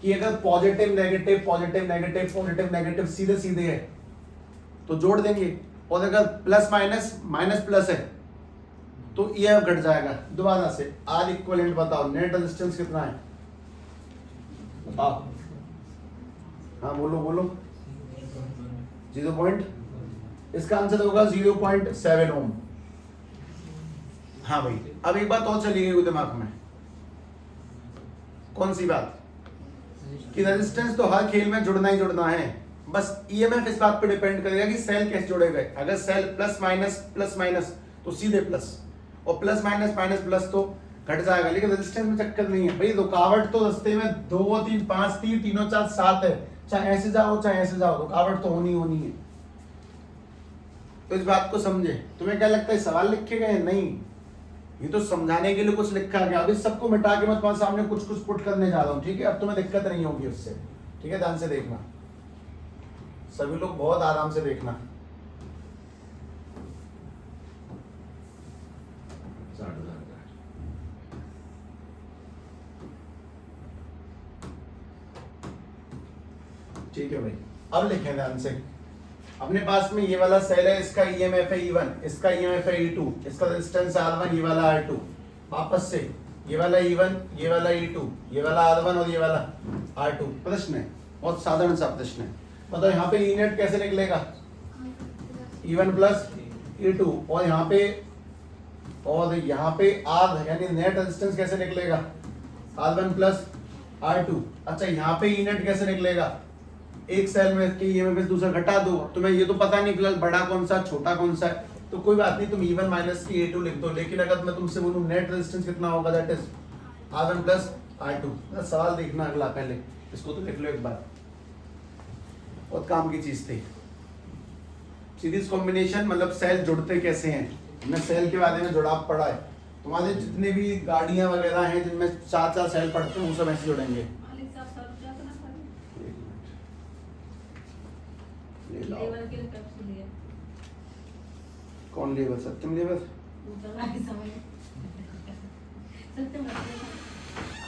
कि अगर positive negative positive negative positive negative सीधे सीधे है तो जोड़ देंगे, और अगर प्लस माइनस माइनस प्लस है तो ईएमएफ घट जाएगा। दोबारा से आर इक्विवेलेंट बताओ, नेट रेजिस्टेंस कितना है बताओ? हाँ बोलो 0 पॉइंट, इसका आंसर होगा 0.7 ओम। हाँ भाई, अब एक बात और चली गई दिमाग में। कौन सी बात? कि रेजिस्टेंस तो हर खेल में जुड़ना ही जुड़ना है, बस ईएमएफ इस बात पे डिपेंड करेगा कि सेल कैसे जुड़े गए। अगर सेल प्लस माइनस तो सीधे प्लस, और प्लस माइनस प्लस तो घट जाएगा। लेकिन रेजिस्टेंस में चक्कर नहीं है भाई, रुकावट तो रास्ते में 2 3 5 3 3 4 7 है, चाहे ऐसे जाओ चाहे ऐसे जाओ, रुकावट तो होनी है। तो इस बात को समझे। तुम्हें क्या लगता है सवाल लिखे गए? नहीं, ये तो समझाने के लिए कुछ लिखा गया। अभी सबको मिटा के मैं तुम्हारे सामने कुछ पुट करने जा रहा हूँ, ठीक है? अब तुम्हें दिक्कत नहीं होगी उससे, ठीक है? ध्यान से देखना, सभी लोग बहुत आराम से देखना। ठीक है भाई, अब लिखें ध्यान से। अपने पास में ये वाला सेल है, इसका ईएमएफ है E1, इसका ईएमएफ है E2, इसका रेजिस्टेंस R1, ये वाला R2। वापस से ये वाला E1, ये वाला E2, ये वाला R1 और ये वाला R2। प्रश्न है, बहुत साधारण सा प्रश्न है। मतलब यहाँ पे E नेट कैसे निकलेगा? E1 प्लस E2, और यहाँ पे R यानी नेट रेजिस्टेंस कैसे निकलेगा? R1 plus R2। अच्छा, यहाँ पे E नेट कैसे निकलेगा? एक सेल में ईएमएफ दूसरा घटा दो। तुम्हें ये तो पता नहीं फिलहाल बड़ा कौन सा छोटा कौन सा है, तो कोई बात नहीं, तुम E1 माइनस की A2 लिख दो। लेकिन अगर मैं तुमसे बोलूं नेट रेजिस्टेंस कितना होगा, that is R1 plus R2। सवाल देखना अगला, पहले इसको तो लिख लो एक बार, बहुत काम की चीज थी। सीरीज कॉम्बिनेशन मतलब सेल जुड़ते कैसे हैं, हमने सेल के बारे में जुड़ाव पढ़ा है। तुम्हारे जितने भी गाड़ियां वगैरह हैं जिनमें 4 सेल पढ़ते हैं, वो सब ऐसे जुड़ेंगे। लेवल के कैप्सूल है। कौन लेवल? सत्यम लेवल?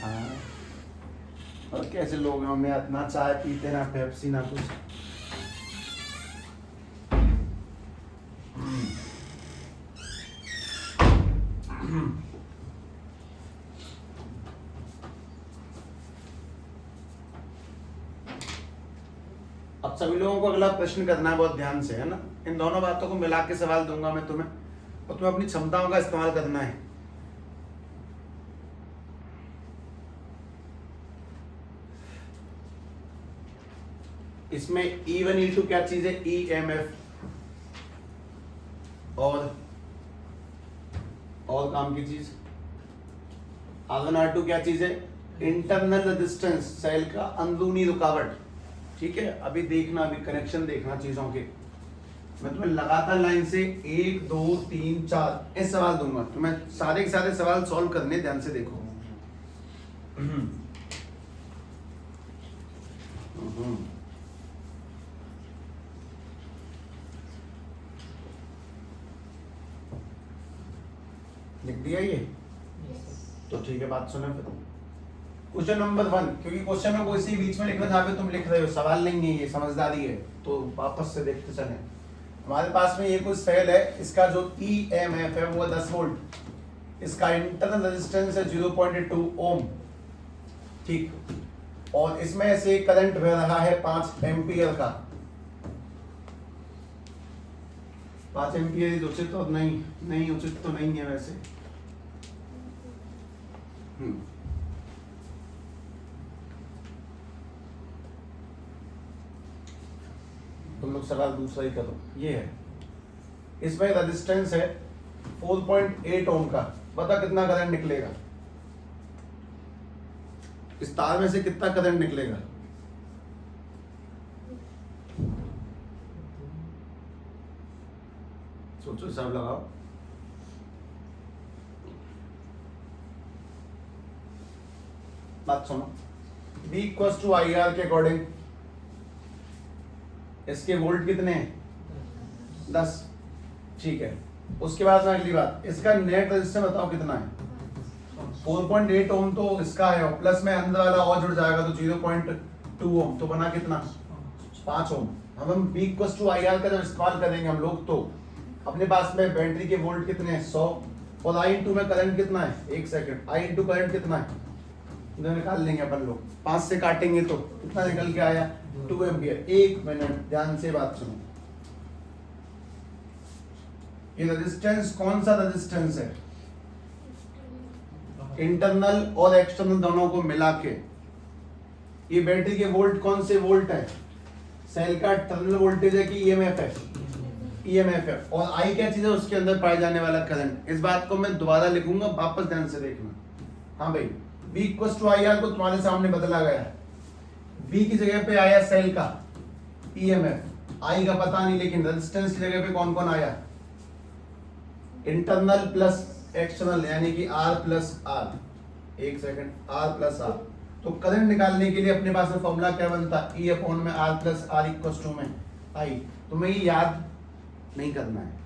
हाँ, और कैसे लोग हैं, हमें ना चाय पीते ना पेप्सी ना कुछ। अब सभी लोगों को अगला प्रश्न करना है बहुत ध्यान से, है ना। इन दोनों बातों को मिला के सवाल दूंगा मैं तुम्हें, और तुम्हें अपनी क्षमताओं का इस्तेमाल करना है। इसमें E1 E2 क्या चीज है? EMF। और काम की चीज R1 R2 क्या चीज है? इंटरनल रेजिस्टेंस, सेल का अंदरूनी रुकावट। ठीक है, अभी देखना, अभी कनेक्शन देखना चीजों के। मैं तुम्हें लगातार लाइन से 1 2 3 4 ऐसे सवाल दूंगा, तुम्हें सारे के सारे सवाल सॉल्व करने, ध्यान से देखो। लिख दिया ये? तो ठीक है, बात सुनो फिर। क्वेश्चन नंबर 1, क्योंकि क्वेश्चन में कोई सी बीच में लिखना जहाँ पे तुम लिख रहे हो, सवाल नहीं है ये, समझदारी है, तो वापस से देखते चले। हमारे पास में ये कुछ सेल है, इसका जो EMF है वो 10 वोल्ट, इसका इंटरनल रेजिस्टेंस है 0.2 ओम। ठीक, और इसमें से करंट बह रहा है 5 एम्पियर का। 5 एम्पियर उचित तो नहीं उचित तो नहीं है वैसे। तुम लोग सवाल दूसरा ही करो। ये है, इसमें रेजिस्टेंस है 4.8 ओम का। बता कितना करंट निकलेगा? इस तार में से कितना करंट निकलेगा? सोचो, हिसाब लगाओ। बात सुनो, V इक्वल्स टू IR के अकॉर्डिंग इसके वोल्ट कितने हैं? 10। ठीक है, उसके बाद में अगली बात, इसका नेट रेजिस्टेंस बताओ कितना है? 4.8 ओम तो इसका है, और प्लस में अंदर वाला और जुड़ जाएगा तो 0.2 ओम, तो बना कितना? 5 ओम। हम V इक्वल्स टू IR का जब इस्तेमाल करेंगे हम लोग, तो अपने पास में बैटरी के वोल्ट कितने हैं? 100, और I इंटू में करंट कितना है? 1 सेकंड, I इंटू करंट कितना है? इधर निकाल लेंगे अपन लोग, 5 से काटेंगे तो कितना निकल के आया? 2 एम्पियर। 1 मिनट ध्यान से बात सुनो, ये रेजिस्टेंस कौन सा रेजिस्टेंस है? इंटरनल और एक्सटर्नल दोनों को मिला के। ये बैटरी के वोल्ट कौन से वोल्ट है? सेल का टर्मिनल वोल्टेज है कि EMF है? EMF है। और I क्या चीज है? उसके अंदर पाए जाने वाला करंट। इस बात को मैं दोबारा लिखूंगा, वापस ध्यान से देखना। हाँ भाई, V इक्वल्स टू IR को तुम्हारे सामने बदला गया है। V की जगह पे आया सेल का EMF, I का पता नहीं, लेकिन रेजिस्टेंस की जगह पे कौन कौन आया? इंटरनल प्लस एक्सटर्नल, यानी कि R plus R। 1 second, R plus R। तो करंट निकालने के लिए अपने पास में फॉर्मूला क्या बनता? E अपॉन में R plus R equals to में I। तुम्हें ये याद नहीं करना है,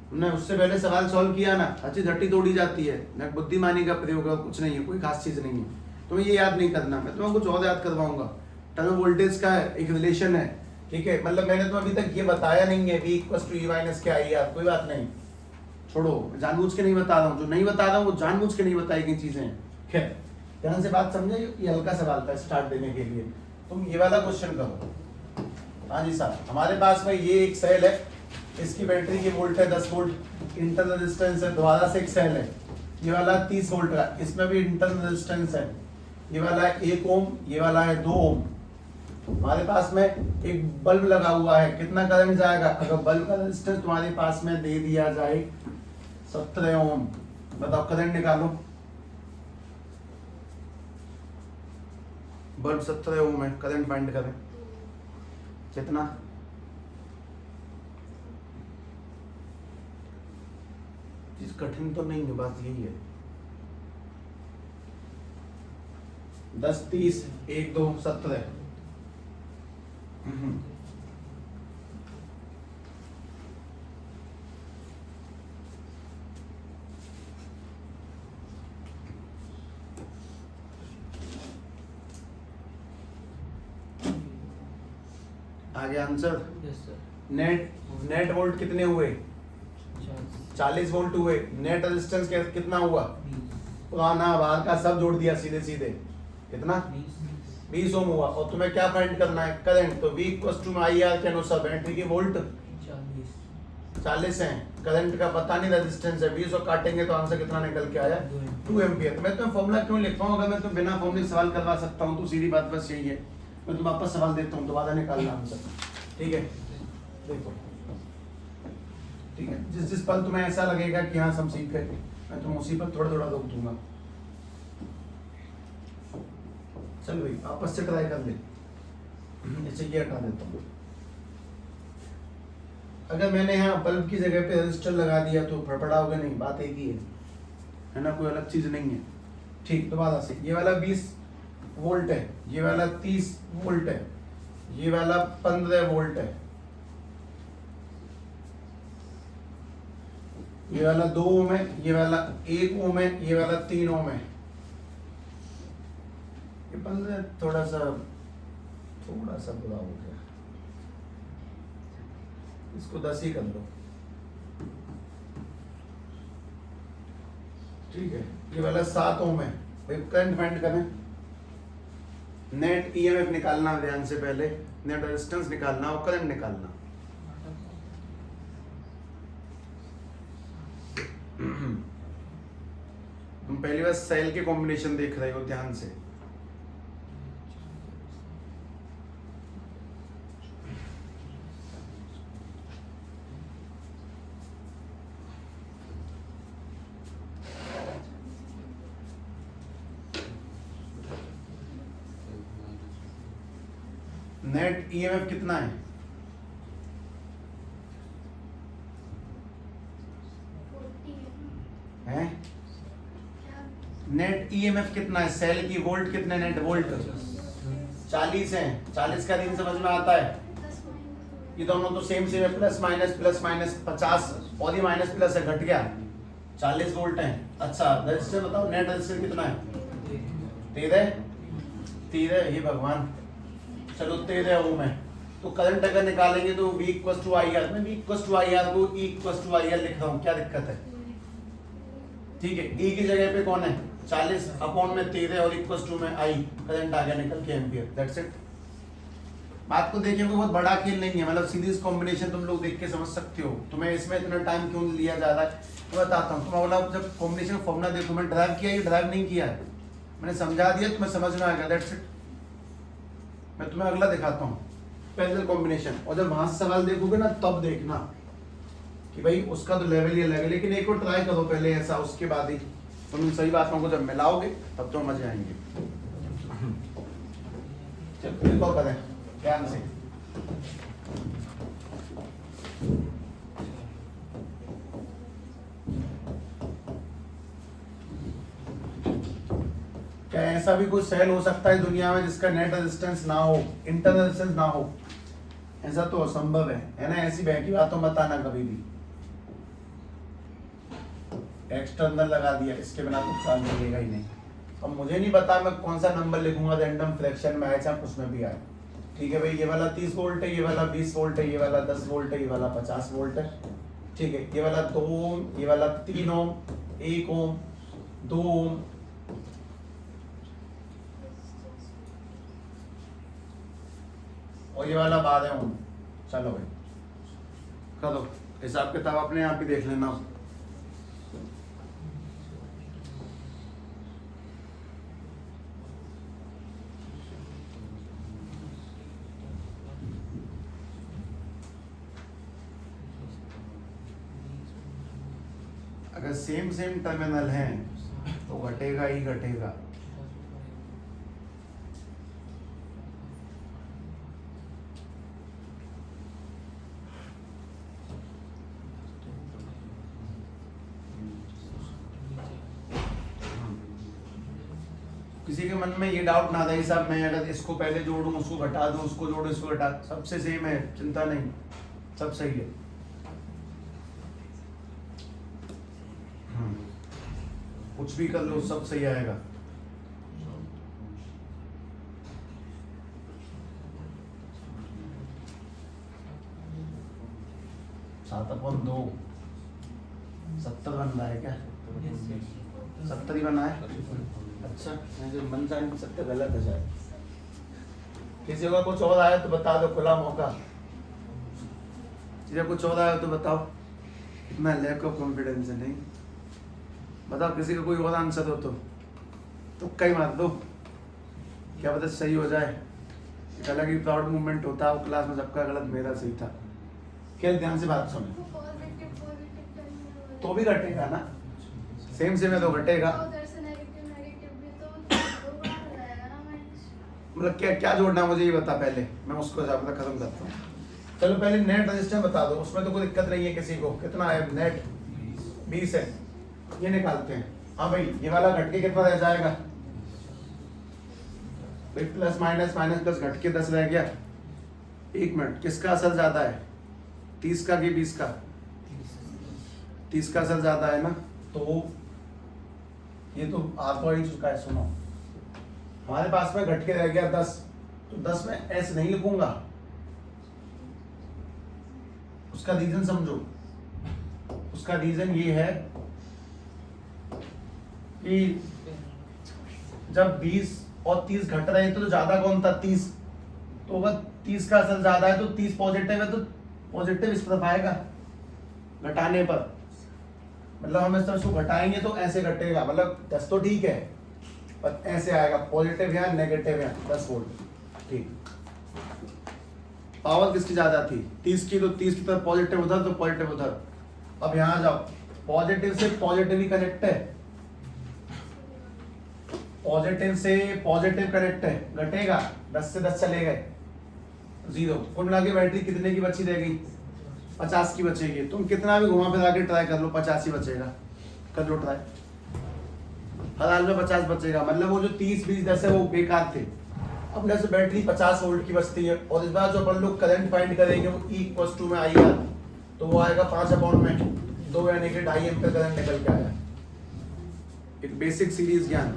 तुमने उससे पहले सवाल सॉल्व किया ना, अच्छी झट्टी तोड़ी जाती है ना, बुद्धिमानी का प्रयोग है, कुछ नहीं है, कोई खास चीज नहीं है। तुम्हें ये याद नहीं करना, मैं तुम्हें कुछ और याद करवाऊंगा। टर्मिनल वोल्टेज का एक रिलेशन है, ठीक है, मतलब मैंने तुम्हें अभी तक ये बताया नहीं है V equals to E minus के IR, कोई बात नहीं, छोड़ो, जानबूझ के नहीं बता रहा हूँ, जो नहीं बता रहा हूँ वो जानबूझ के नहीं बताई गई चीजें। खैर, ध्यान से बात समझे, ये हल्का सवाल था स्टार्ट देने के लिए। तुम ये वाला क्वेश्चन करो। हाँ जी साहब, हमारे पास में ये एक सेल है, इसकी बैटरी की वोल्ट है 10 वोल्ट, इंटरनल रेजिस्टेंस है। दोबारा से एक सेल है, ये वाला 30 वोल्ट का, इसमें भी इंटरनल रेजिस्टेंस है। ये वाला 1 ओम, ये वाला है 2 ओम। हमारे पास में एक बल्ब लगा हुआ है, कितना करंट जाएगा? अगर बल्ब का रेजिस्टेंस तुम्हारे पास में दे दिया जाए 17 ओम, बताओ करंट निकालो। बल्ब 17 ओम है, करंट फाइंड करें कितना? चीज कठिन तो नहीं है, बात यही है। 10 30 1 2 17। आगे आंसर। नेट वोल्ट कितने हुए? 40 वोल्ट हुए। नेट रेजिस्टेंस कितना हुआ? पुराना बाहर का सब जोड़ दिया सीधे सीधे, कितना? 20 ओम हुआ और तुम्हें क्या फाइंड करना है करंट, तो V इक्वल्स टू में IR के अनुसार बैटरी की वोल्ट 40 है, करंट का पता नहीं, रेजिस्टेंस है 20 और काटेंगे तो आंसर कितना निकल के आया 2 एम्पियर। मैं तुम्हें फॉर्मूला क्यों लिखता हूँ, अगर मैं तुम्हें बिना फॉर्मूले सवाल करवा सकता हूँ तो सीधी बात बस यही है, मैं तुम्हें वापस सवाल देता हूँ दोबारा निकालना आंसर, ठीक है। देखो ठीक है, जिस जिस पल तुम्हें ऐसा लगेगा कि हाँ हम सीख गए, मैं तुम्हें उसी पर थोड़ा थोड़ा रोक दूंगा। चल भाई आपस से ट्राई कर ले, इसे ये हटा देता हूँ। अगर मैंने यहाँ बल्ब की जगह पे रजिस्टर लगा दिया तो फड़फड़ा होगा नहीं, बात एक ही है ना, कोई अलग चीज नहीं है। ठीक, दोबारा से ये वाला 20 वोल्ट है, ये वाला 30 वोल्ट है, ये वाला 15 वोल्ट है, ये वाला 2 ओम है, ये वाला 1 ओम है, ये वाला 3 ओम है। ये 15 थोड़ा सा बुरा हो गया, इसको 10 ही कर लो, ठीक है। ये वाला 7 ओम है। भाई करंट फाइंड करें, नेट ईएमएफ निकालना, ध्यान से पहले नेट रेजिस्टेंस निकालना और करंट निकालना। तुम पहली बार सेल के कॉम्बिनेशन देख रहे हो, ध्यान से। नेट ईएमएफ कितना है? 40 हैं? क्या? नेट ईएमएफ कितना है? सेल की वोल्ट कितने, नेट वोल्ट 40 है। 40 का रीडिंग समझ में आता है? प्लस माइनस ये दोनों तो सेम सेम है, प्लस माइनस 50 और ये माइनस प्लस है, घट गया 40 वोल्ट है। अच्छा रजिस्टर बताओ, नेट रजिस्टर कितना है? 13 हे भगवान, चलो 13 ओम है। तो करंट अगर निकालेंगे तो V equals to I R, मैं V equals to I R को E equals to I R लिख रहा हूँ, क्या दिक्कत है? ठीक है, E की जगह पे कौन है 40 अपॉन में 13 और इक्वल्स टू में I, करंट आ गया निकल के एम्पियर, दैट्स इट। बात को देखिए, कोई बहुत बड़ा खेल नहीं है, मतलब सीरीज कॉम्बिनेशन तुम लोग देख के समझ सकते हो। तुम्हें इसमें इतना टाइम क्यों लिया जा रहा है मैं बताता हूँ। तुम्हें बोला जब कॉम्बिनेशन फॉर्मूला देखो, मैं ड्राइव किया, ये ड्राइव नहीं किया है, मैंने समझा दिया, तुम्हें समझ में आ गया, दैट्स इट। मैं तुम्हें अगला दिखाता हूँ, पैरेलल कॉम्बिनेशन, और जब वहां से सवाल देखोगे ना तब देखना कि भाई उसका तो लेवल ही अलग है, लेकिन एक और ट्राई करो पहले ऐसा, उसके बाद ही तुम इन सही बातों को जब मिलाओगे तब तो मजे आएंगे। चलो एक और करें ध्यान से। क्या ऐसा भी कोई सेल हो सकता है दुनिया में जिसका नेट रेजिस्टेंस ना हो, इंटरनल रेजिस्टेंस ना हो? ऐसा तो असंभव है ना? ऐसी बहकी बातों बताना कभी भी। एक्सटर्नल लगा दिया, इसके बिना कुछ काम मिलेगा ही नहीं। अब मुझे नहीं पता मैं कौन सा नंबर लिखूंगा रैंडम फ्रैक्शन में आए चाहे उसमें भी आए, ठीक है भाई। ये वाला 30 वोल्ट है, ये वाला 20 वोल्ट है, ये वाला 10 वोल्ट है, ये वाला 50 वोल्ट है, ठीक है। ये वाला 2 ओम, ये वाला 3 ओम, 1 ओम, 2 ओम, और ये वाला 12 ओम। चलो भाई करो हिसाब किताब, अपने आप ही देख लेना। अगर सेम टर्मिनल हैं तो घटेगा ही घटेगा। किसी के मन में ये डाउट ना था साहब मैं अगर इसको पहले जोड़ूं उसको घटा दूं, उसको जोड़ूं इसको घटा, सबसे सेम है, चिंता नहीं, सब सही है। कुछ भी कर लो सब सही आएगा। सात अपन 2 70 बन रहा है क्या? 70 ही बना है। अच्छा जो मन जाए 70 गलत है शायद। किसी का कुछ और आया तो बता दो, खुला मौका। किसी का कुछ और आया तो बताओ। इतना लैक ऑफ कॉन्फिडेंस है नहीं। बताओ किसी का कोई और आंसर हो तो तुक्का ही मार दो, क्या पता सही हो जाए। एक अलग ही प्राउड मूवमेंट होता है वो क्लास में, सबका गलत मेरा सही था। खेल ध्यान से बात सुनो, पॉजिटिव पॉजिटिव टर्मिनल वाला। तो भी घटेगा ना, सेम सेम है तो घटेगा। उधर से नेगेटिव नेगेटिव भी तो दो बार हो जाएगा ना माइनस। मतलब क्या क्या जोड़ना मुझे ये बता पहले, मैं उसको ज्यादा खत्म करता हूँ। चलो पहले नेट रेजिस्टेंस बता दो, उसमें तो कोई दिक्कत नहीं है किसी को। कितना है नेट? 20 है, ये निकालते हैं। हाँ भाई ये वाला घट के कितना रह जाएगा भाई? प्लस माइनस माइनस प्लस घट के 10 रह गया। एक मिनट, किसका असर ज्यादा है, 30 का कि 20 का? 30 का असर ज्यादा है ना, तो ये तो आपको ही चुका है। सुनो, हमारे पास में घट के रह गया 10, तो 10 में एस नहीं लिखूंगा, उसका रीजन समझो। उसका रीजन ये है कि जब 20 और 30 घट रहे थे तो ज्यादा कौन था? 30। तो अगर 30 का असर ज्यादा है तो 30 पॉजिटिव है, तो पॉजिटिव इस तरफ आएगा घटाने पर। मतलब हम इस तरह इसको घटाएंगे तो ऐसे घटेगा, मतलब 10 तो ठीक है पर ऐसे आएगा, पॉजिटिव या नेगेटिव या 10 वोल्ट। ठीक, पावर किसकी ज्यादा थी? 30 की, तो 30 की तरफ पॉजिटिव उधर तो पॉजिटिव उधर। अब यहाँ जाओ, पॉजिटिव से पॉजिटिव ही कनेक्ट है, पॉजिटिव से पॉजिटिव कनेक्ट है, घटेगा 10 से 10 चले गए 0। कुल मिला के बैटरी कितने की बची रह गई? 50 की बचेगी। तुम कितना भी घुमा फिरा के ट्राई कर लो 50 ही बचेगा, कर लो ट्राई, हर हाल में 50 बचेगा। मतलब वो जो 30 20 10 है वो बेकार थे। अब जैसे बैटरी 50 वोल्ट की बचती है, और इस बार जो अपन लोग करंट फाइंड करेंगे वो E में आएगा, तो वो आएगा 5/2, यानी कि 2.5 एम्पीयर करंट निकल के आया। एक बेसिक सीरीज ज्ञान,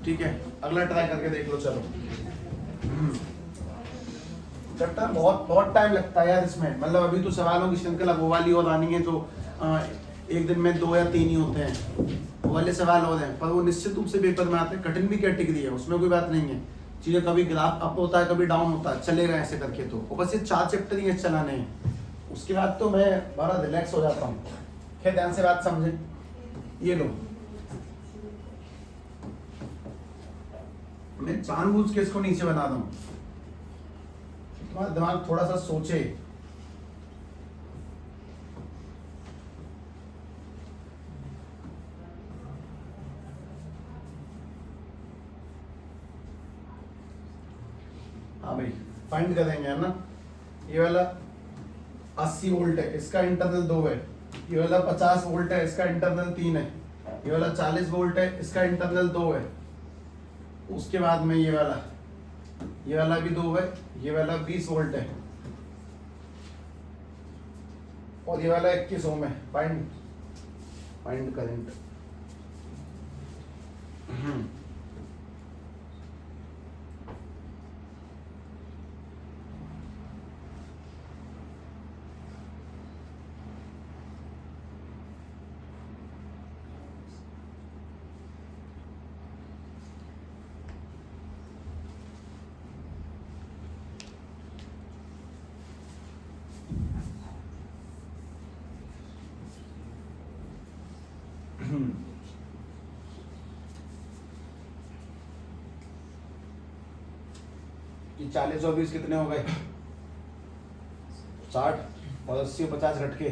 ठीक है। अगला ट्राई करके देख लो। चलो चट्टा बहुत टाइम लगता है यार इसमें। मतलब अभी तो सवालों की श्रृंखला वो वाली और आनी है जो एक दिन में 2 या 3 ही होते हैं, वो वाले सवाल हो रहे हैं, पर वो निश्चित रूप से पेपर में आते हैं। कठिन भी कैटेगरी है, उसमें कोई बात नहीं है। चीजें कभी ग्राफ अप होता है कभी डाउन होता है, चलेगा ऐसे करके। तो बस ये 4 चैप्टर ही चलाने हैं, उसके बाद तो मैं बड़ा रिलैक्स हो जाता हूँ। खैर ध्यान से बात समझे, ये लो, मैं जानबूझ के इसको नीचे बना रहा हूँ, तुम्हारा दिमाग थोड़ा सा सोचे। हाँ भाई फाइंड करेंगे है ना। ये वाला 80 वोल्ट है, इसका इंटरनल 2 है। ये वाला 50 वोल्ट है, इसका इंटरनल 3 है। ये वाला 40 वोल्ट है, इसका इंटरनल 2 है। उसके बाद में ये वाला भी 2 है। ये वाला 20 वोल्ट है और ये वाला 21 ओम है। Find current. ये 40 और 20 कितने हो गए? 60 और 80 और 50 घट के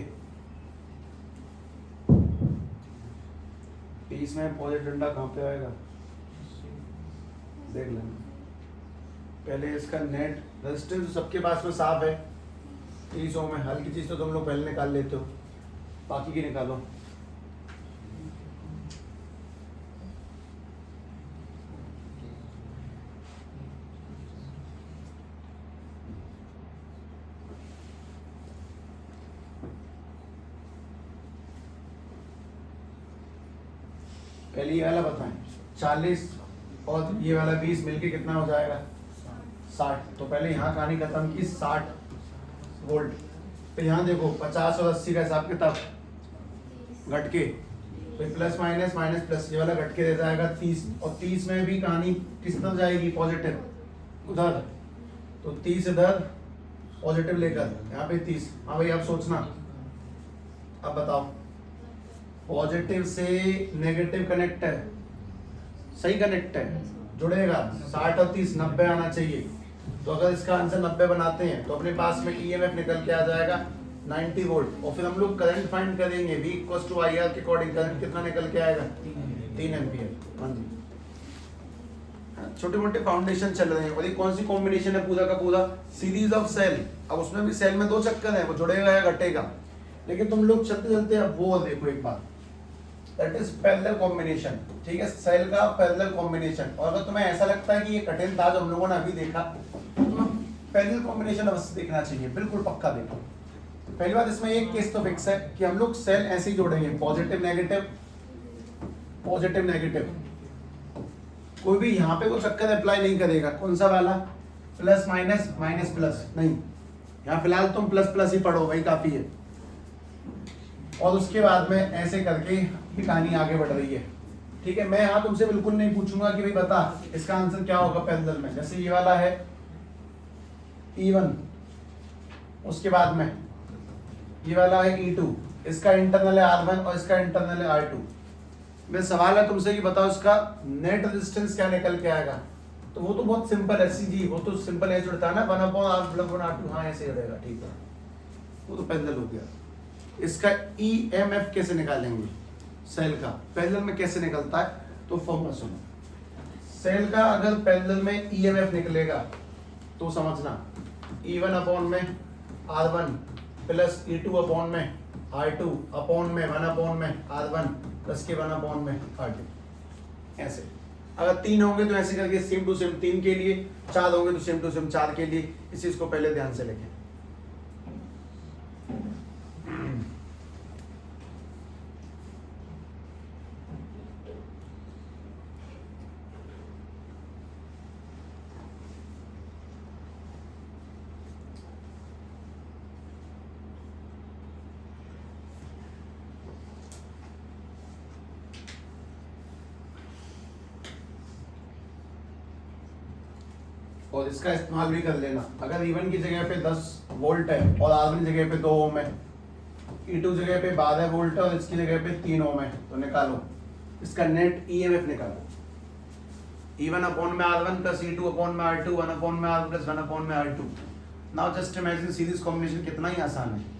30 में पॉजिटिव डंडा कहाँ पे आएगा देख लेना। पहले इसका नेट रेजिस्टेंस सबके पास में साफ है 30 ओम में। हल्की चीज तो तुम लोग पहले निकाल लेते हो, बाकी की निकालो। पहले ये वाला बताएं, 40 और ये वाला 20 मिलके कितना हो जाएगा? 60। तो पहले यहाँ कहानी खत्म की 60 वोल्ट। तो यहाँ देखो 50 और 80 का हिसाब किताब घट के, तो प्लस माइनस माइनस प्लस, ये वाला घट के दे जाएगा 30। और 30 में भी कहानी किस तरफ जाएगी? पॉजिटिव उधर। तो 30 इधर पॉजिटिव लेकर यहाँ पे 30। हाँ भाई अब सोचना, अब बताओ पॉजिटिव से नेगेटिव कनेक्ट है, सही कनेक्ट है, जुड़ेगा 60 और 30 90 आना चाहिए। तो अगर इसका आंसर 90 बनाते हैं तो अपने पास में ईएमएफ निकल के आ जाएगा 90 वोल्ट। और फिर हम लोग करंट फाइंड करेंगे, V इक्वल्स टू IR के अकॉर्डिंग करंट कितना निकल के आएगा 3 एम्पियर। हाँ जी, छोटे मोटे फाउंडेशन चल रहे हैं। और ये कौन सी कॉम्बिनेशन है पूरा का पूरा, सीरीज ऑफ सेल। अब उसमें भी सेल में 2 चक्कर है, वो जुड़ेगा या घटेगा। लेकिन तुम लोग चलते चलते अब वो देखो एक बात, दैट इज पैरेलल कॉम्बिनेशन। ठीक है, सेल का पैरेलल कॉम्बिनेशन। और अगर तुम्हें ऐसा लगता है कि ये कठिन था जो हम लोगों ने अभी देखा, तो तुम्हें पैरेलल कॉम्बिनेशन अवश्य देखना चाहिए, बिल्कुल पक्का देखो। पहली बात, इसमें एक केस तो फिक्स है कि हम लोग सेल ऐसे ही जोड़ेंगे, पॉजिटिव नेगेटिव पॉजिटिव नेगेटिव। कोई भी यहाँ पे वो चक्कर अप्लाई नहीं करेगा। कौन सा वाला, प्लस माइनस माइनस प्लस नहीं, यहाँ फिलहाल तुम प्लस प्लस ही पढ़ो, वही काफी है। और उसके बाद में ऐसे करके ये कहानी आगे बढ़ रही है। ठीक है, मैं यहाँ तुमसे बिल्कुल नहीं पूछूंगा कि भाई बता इसका आंसर क्या होगा पैरेलल में। जैसे ये वाला है E1, उसके बाद में ये वाला है E2, इसका इंटरनल है R1 और इसका इंटरनल है R2। मेरा सवाल है तुमसे कि बताओ इसका नेट रेजिस्टेंस क्या निकल के आएगा। तो वो तो बहुत सिंपल है, सीजी वो तो सिंपल है, जुड़ता है ना 1/R1/R2। हाँ ऐसे जुड़ेगा, ठीक है, वो तो पैरेलल हो गया। इसका EMF कैसे निकालेंगे सेल का, पैरेलल में कैसे निकलता है, तो फॉर्मूला सुनो। सेल का अगर पैरेलल में EMF निकलेगा तो समझना E1 अपॉन में R1 प्लस E2 अपॉन में R2 अपॉन में 1 अपॉन में R1 प्लस के 1 अपॉन में R2। ऐसे अगर 3 होंगे तो ऐसे करके सेम टू सेम 3 के लिए, 4 होंगे तो सेम टू सेम 4 के लिए। इस चीज को पहले ध्यान से लिखें। और इसका इस्तेमाल भी कर लेना। अगर E1 की जगह पे 10 वोल्ट है और R1 की जगह पे 2 ओम है, E2 जगह पे 12 वोल्ट है और इसकी जगह पे 3 ओम है, तो निकालो इसका नेट EMF निकालो। E1 अपॉन में R1 प्लस E2 अपॉन में R2, 1 अपॉन में R1 प्लस 1 अपॉन में R2। Now just imagine series combination कितना ही आसान है।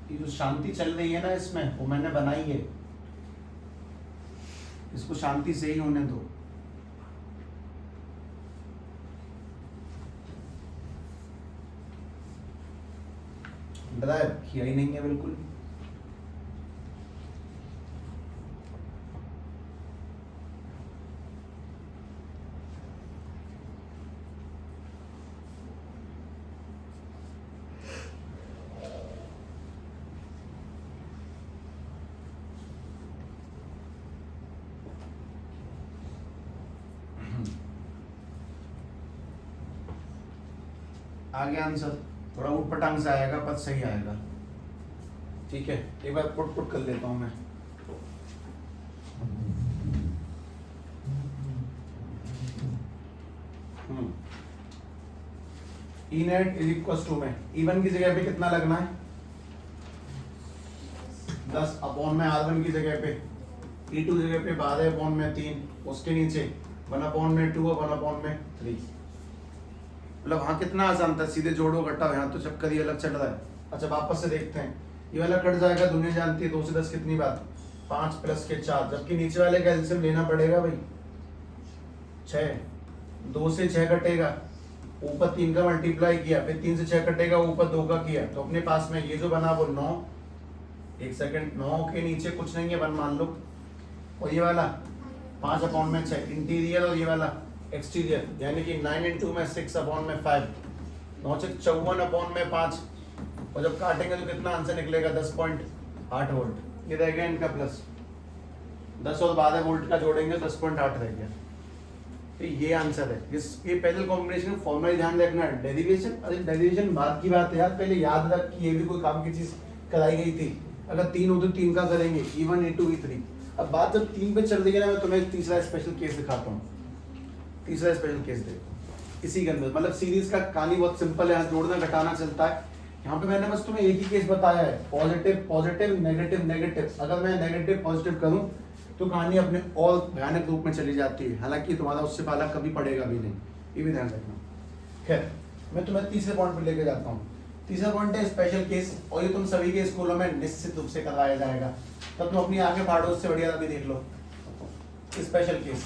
ये जो शांति चल रही है ना इसमें, वो मैंने बनाई है, इसको शांति से ही होने दो। ड्राइव किया ही नहीं है बिल्कुल। आगे आंसर थोड़ा उटपटांग से आएगा पर सही आएगा। ठीक है, एक बार पुट कर लेता हूं मैं। E net is equal to में E1 की जगह पे कितना लगना है 10 अपॉन में R1 की जगह पे, E2 जगह पे 12 अपॉन में 3, उसके नीचे 1 अपॉन में 2 और 1 अपॉन में 3। मतलब हाँ कितना आसान था, सीधे जोड़ो घटाओ, यहाँ तो चक्कर ही अलग चल रहा है। अच्छा वापस से देखते हैं, ये वाला कट जाएगा, दुनिया जानती है 2 से 10 कितनी बात, 5 प्लस के 4, जबकि नीचे वाले का एलसीएम लेना पड़ेगा भाई 6, 2 से 6 कटेगा, ऊपर 3 का मल्टीप्लाई किया, फिर 3 से 6 कटेगा, ऊपर 2 का किया, तो अपने पास में ये जो बना वो 9, 1 सेकंड, 9 के नीचे कुछ नहीं है 1 मान लो, और ये वाला 5 अपॉन में 6 इंटीरियर और ये वाला एक्सटीरियर, यानी कि 9 इंटू में 6 अपॉन में 5, 9 से 54 अपॉन में 5, और जब काटेंगे तो कितना आंसर निकलेगा 10.8 वोल्ट। ये रह गया इनका प्लस, 10 और 12 वोल्ट का जोड़ेंगे 10.8 रह गया। तो ये आंसर है। ये पैरेलल कॉम्बिनेशन फॉर्मूला ध्यान रखना है। डेरिवेशन, अरे डेरिवेशन बाद की बात है यार, पहले याद रख कि ये भी कोई काम की चीज कराई गई थी। अगर 3 हो तो 3 का करेंगे, E1 E2 E3। अब बात जब 3 पे चल रही है ना, मैं तुम्हें एक तीसरा स्पेशल केस दिखाता हूँ। तीसरा स्पेशल केस देखो इसी के अंदर, मतलब सीरीज का कहानी बहुत सिंपल है, यहाँ जोड़ना घटाना चलता है। यहाँ पे मैंने बस तुम्हें एक ही केस बताया है, पॉजिटिव पॉजिटिव नेगेटिव नेगेटिव। अगर मैं नेगेटिव पॉजिटिव करूँ तो कहानी अपने और भयानक रूप में चली जाती है, हालांकि तुम्हारा उससे पहला कभी पड़ेगा भी नहीं, ये भी ध्यान रखना। खैर मैं तुम्हें तीसरे पॉइंट पर लेके जाता हूँ। तीसरा पॉइंट है स्पेशल केस, और ये तुम सभी के स्कूलों में निश्चित रूप से करवाया जाएगा, तब तुम अपनी आगे पढ़ो, उससे बढ़िया अभी देख लो। स्पेशल केस,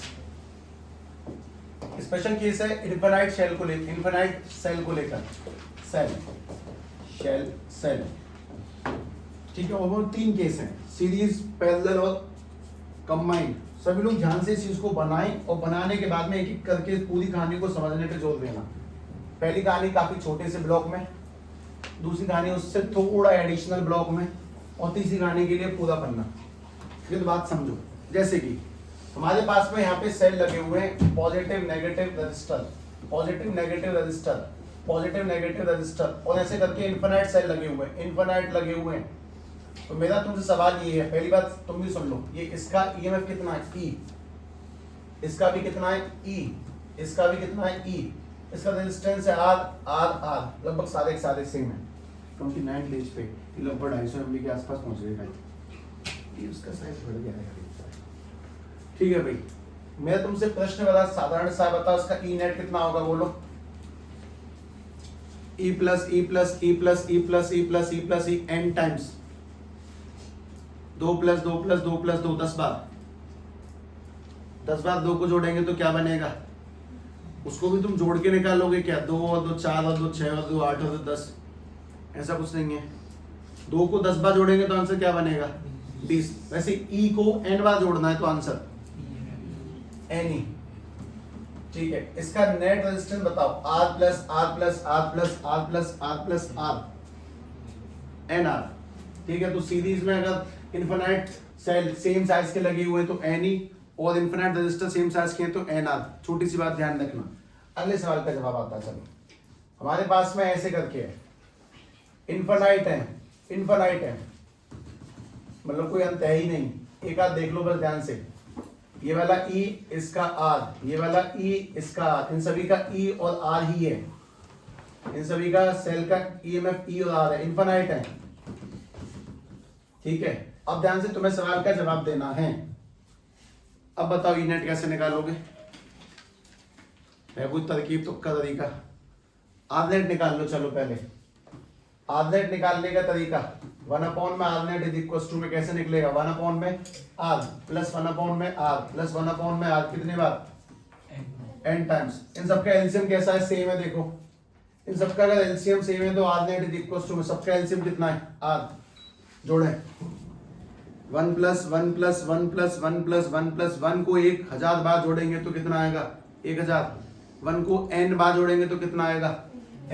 स्पेशल केस है इनफिनाइट शेल को लेकर, इनफिनाइट सेल को लेकर, सेल शेल सेल, ठीक है। और वो 3 केस हैं, सीरीज, पैरेलल और कंबाइंड। सभी लोग ध्यान से इस चीज को बनाएं, और बनाने के बाद में एक एक करके पूरी कहानी को समझने पे जोर देना। पहली कहानी काफी छोटे से ब्लॉक में, दूसरी कहानी उससे थोड़ा एडिशनल ब्लॉक में, और तीसरी कहानी के लिए पूरा पन्ना। फिर बात समझो, जैसे कि हमारे पास में यहाँ पे सेल लगे हुए हैं, positive negative register, positive negative register, positive negative register, और ऐसे करके इनफिनाइट सेल लगे हुए हैं, इनफिनाइट लगे हुए हैं। तो मेरा तुमसे सवाल ये है, पहली बात तुम भी सुन लो, ये इसका ईएमएफ कितना है, E, इसका भी कितना है, E, इसका भी कितना है, E, इसका रेजिस्टेंस है R R R, लगभग सारे सेम है। 29 लेज पे ये लगभग 250 एमबी के आसपास पहुंच गए भाई, ये उसका साइज बढ़ गया है। ठीक है भाई, मैं तुमसे प्रश्न बता, साधारण सा बताओ, उसका ई नेट कितना होगा बोलो। E plus E plus E plus E plus E plus E plus E n times 2 plus 2 plus 2 plus 2, 10 बार। 10 बार 2 को जोड़ेंगे तो क्या बनेगा, उसको भी तुम जोड़ के निकालोगे क्या, 2 और 2 4 और 2 6 और 2 8 और 2 10, ऐसा कुछ नहीं है। 2 को 10 बार जोड़ेंगे तो आंसर क्या बनेगा, 20। वैसे E को n बार जोड़ना है तो आंसर N, ठीक है। इसका नेट रेजिस्टेंस बताओ, R plus R plus R plus R plus R plus R NR, ठीक है। तो सीरीज में अगर इनफिनाइट सेल सेम साइज के लगे हुए हैं तो NE, और इनफिनाइट रेजिस्टर सेम साइज के हैं तो NR। छोटी सी बात ध्यान रखना। अगले सवाल का जवाब आता है, चलो हमारे पास में ऐसे करके है, इनफिनाइट है, इनफिनाइट है, मतलब कोई अंत है ही नहीं। एक आध देख लो बस ध्यान से, ये वाला E इसका R, ये वाला E इसका R, इन सभी का E और R ही है, इन सभी का सेल का EMF E और R है, इनफिनाइट है, ठीक है। अब ध्यान से तुम्हें सवाल का जवाब देना है। अब बताओ E नेट कैसे निकालोगे, है कोई तरकीब तुक्का तरीका? R नेट निकाल लो, चलो पहले R नेट निकालने का तरीका, 1 में R net is equal to में कैसे निकलेगा, 1 में R प्लस 1 में R प्लस 1 में R, कितने बार, n टाइम्स। इन सबका एलसीएम कैसा है, सेम है। देखो इन सबका अगर एलसीएम सेम है तो R net is equal to में सबका एलसीएम कितना है, R, जोड़े 1 plus 1 plus 1 plus 1 plus 1 plus 1 को 1000 बार जोड़ेंगे तो कितना आएगा, 1000। 1 को n बार जोड़ेंगे तो कितना आएगा,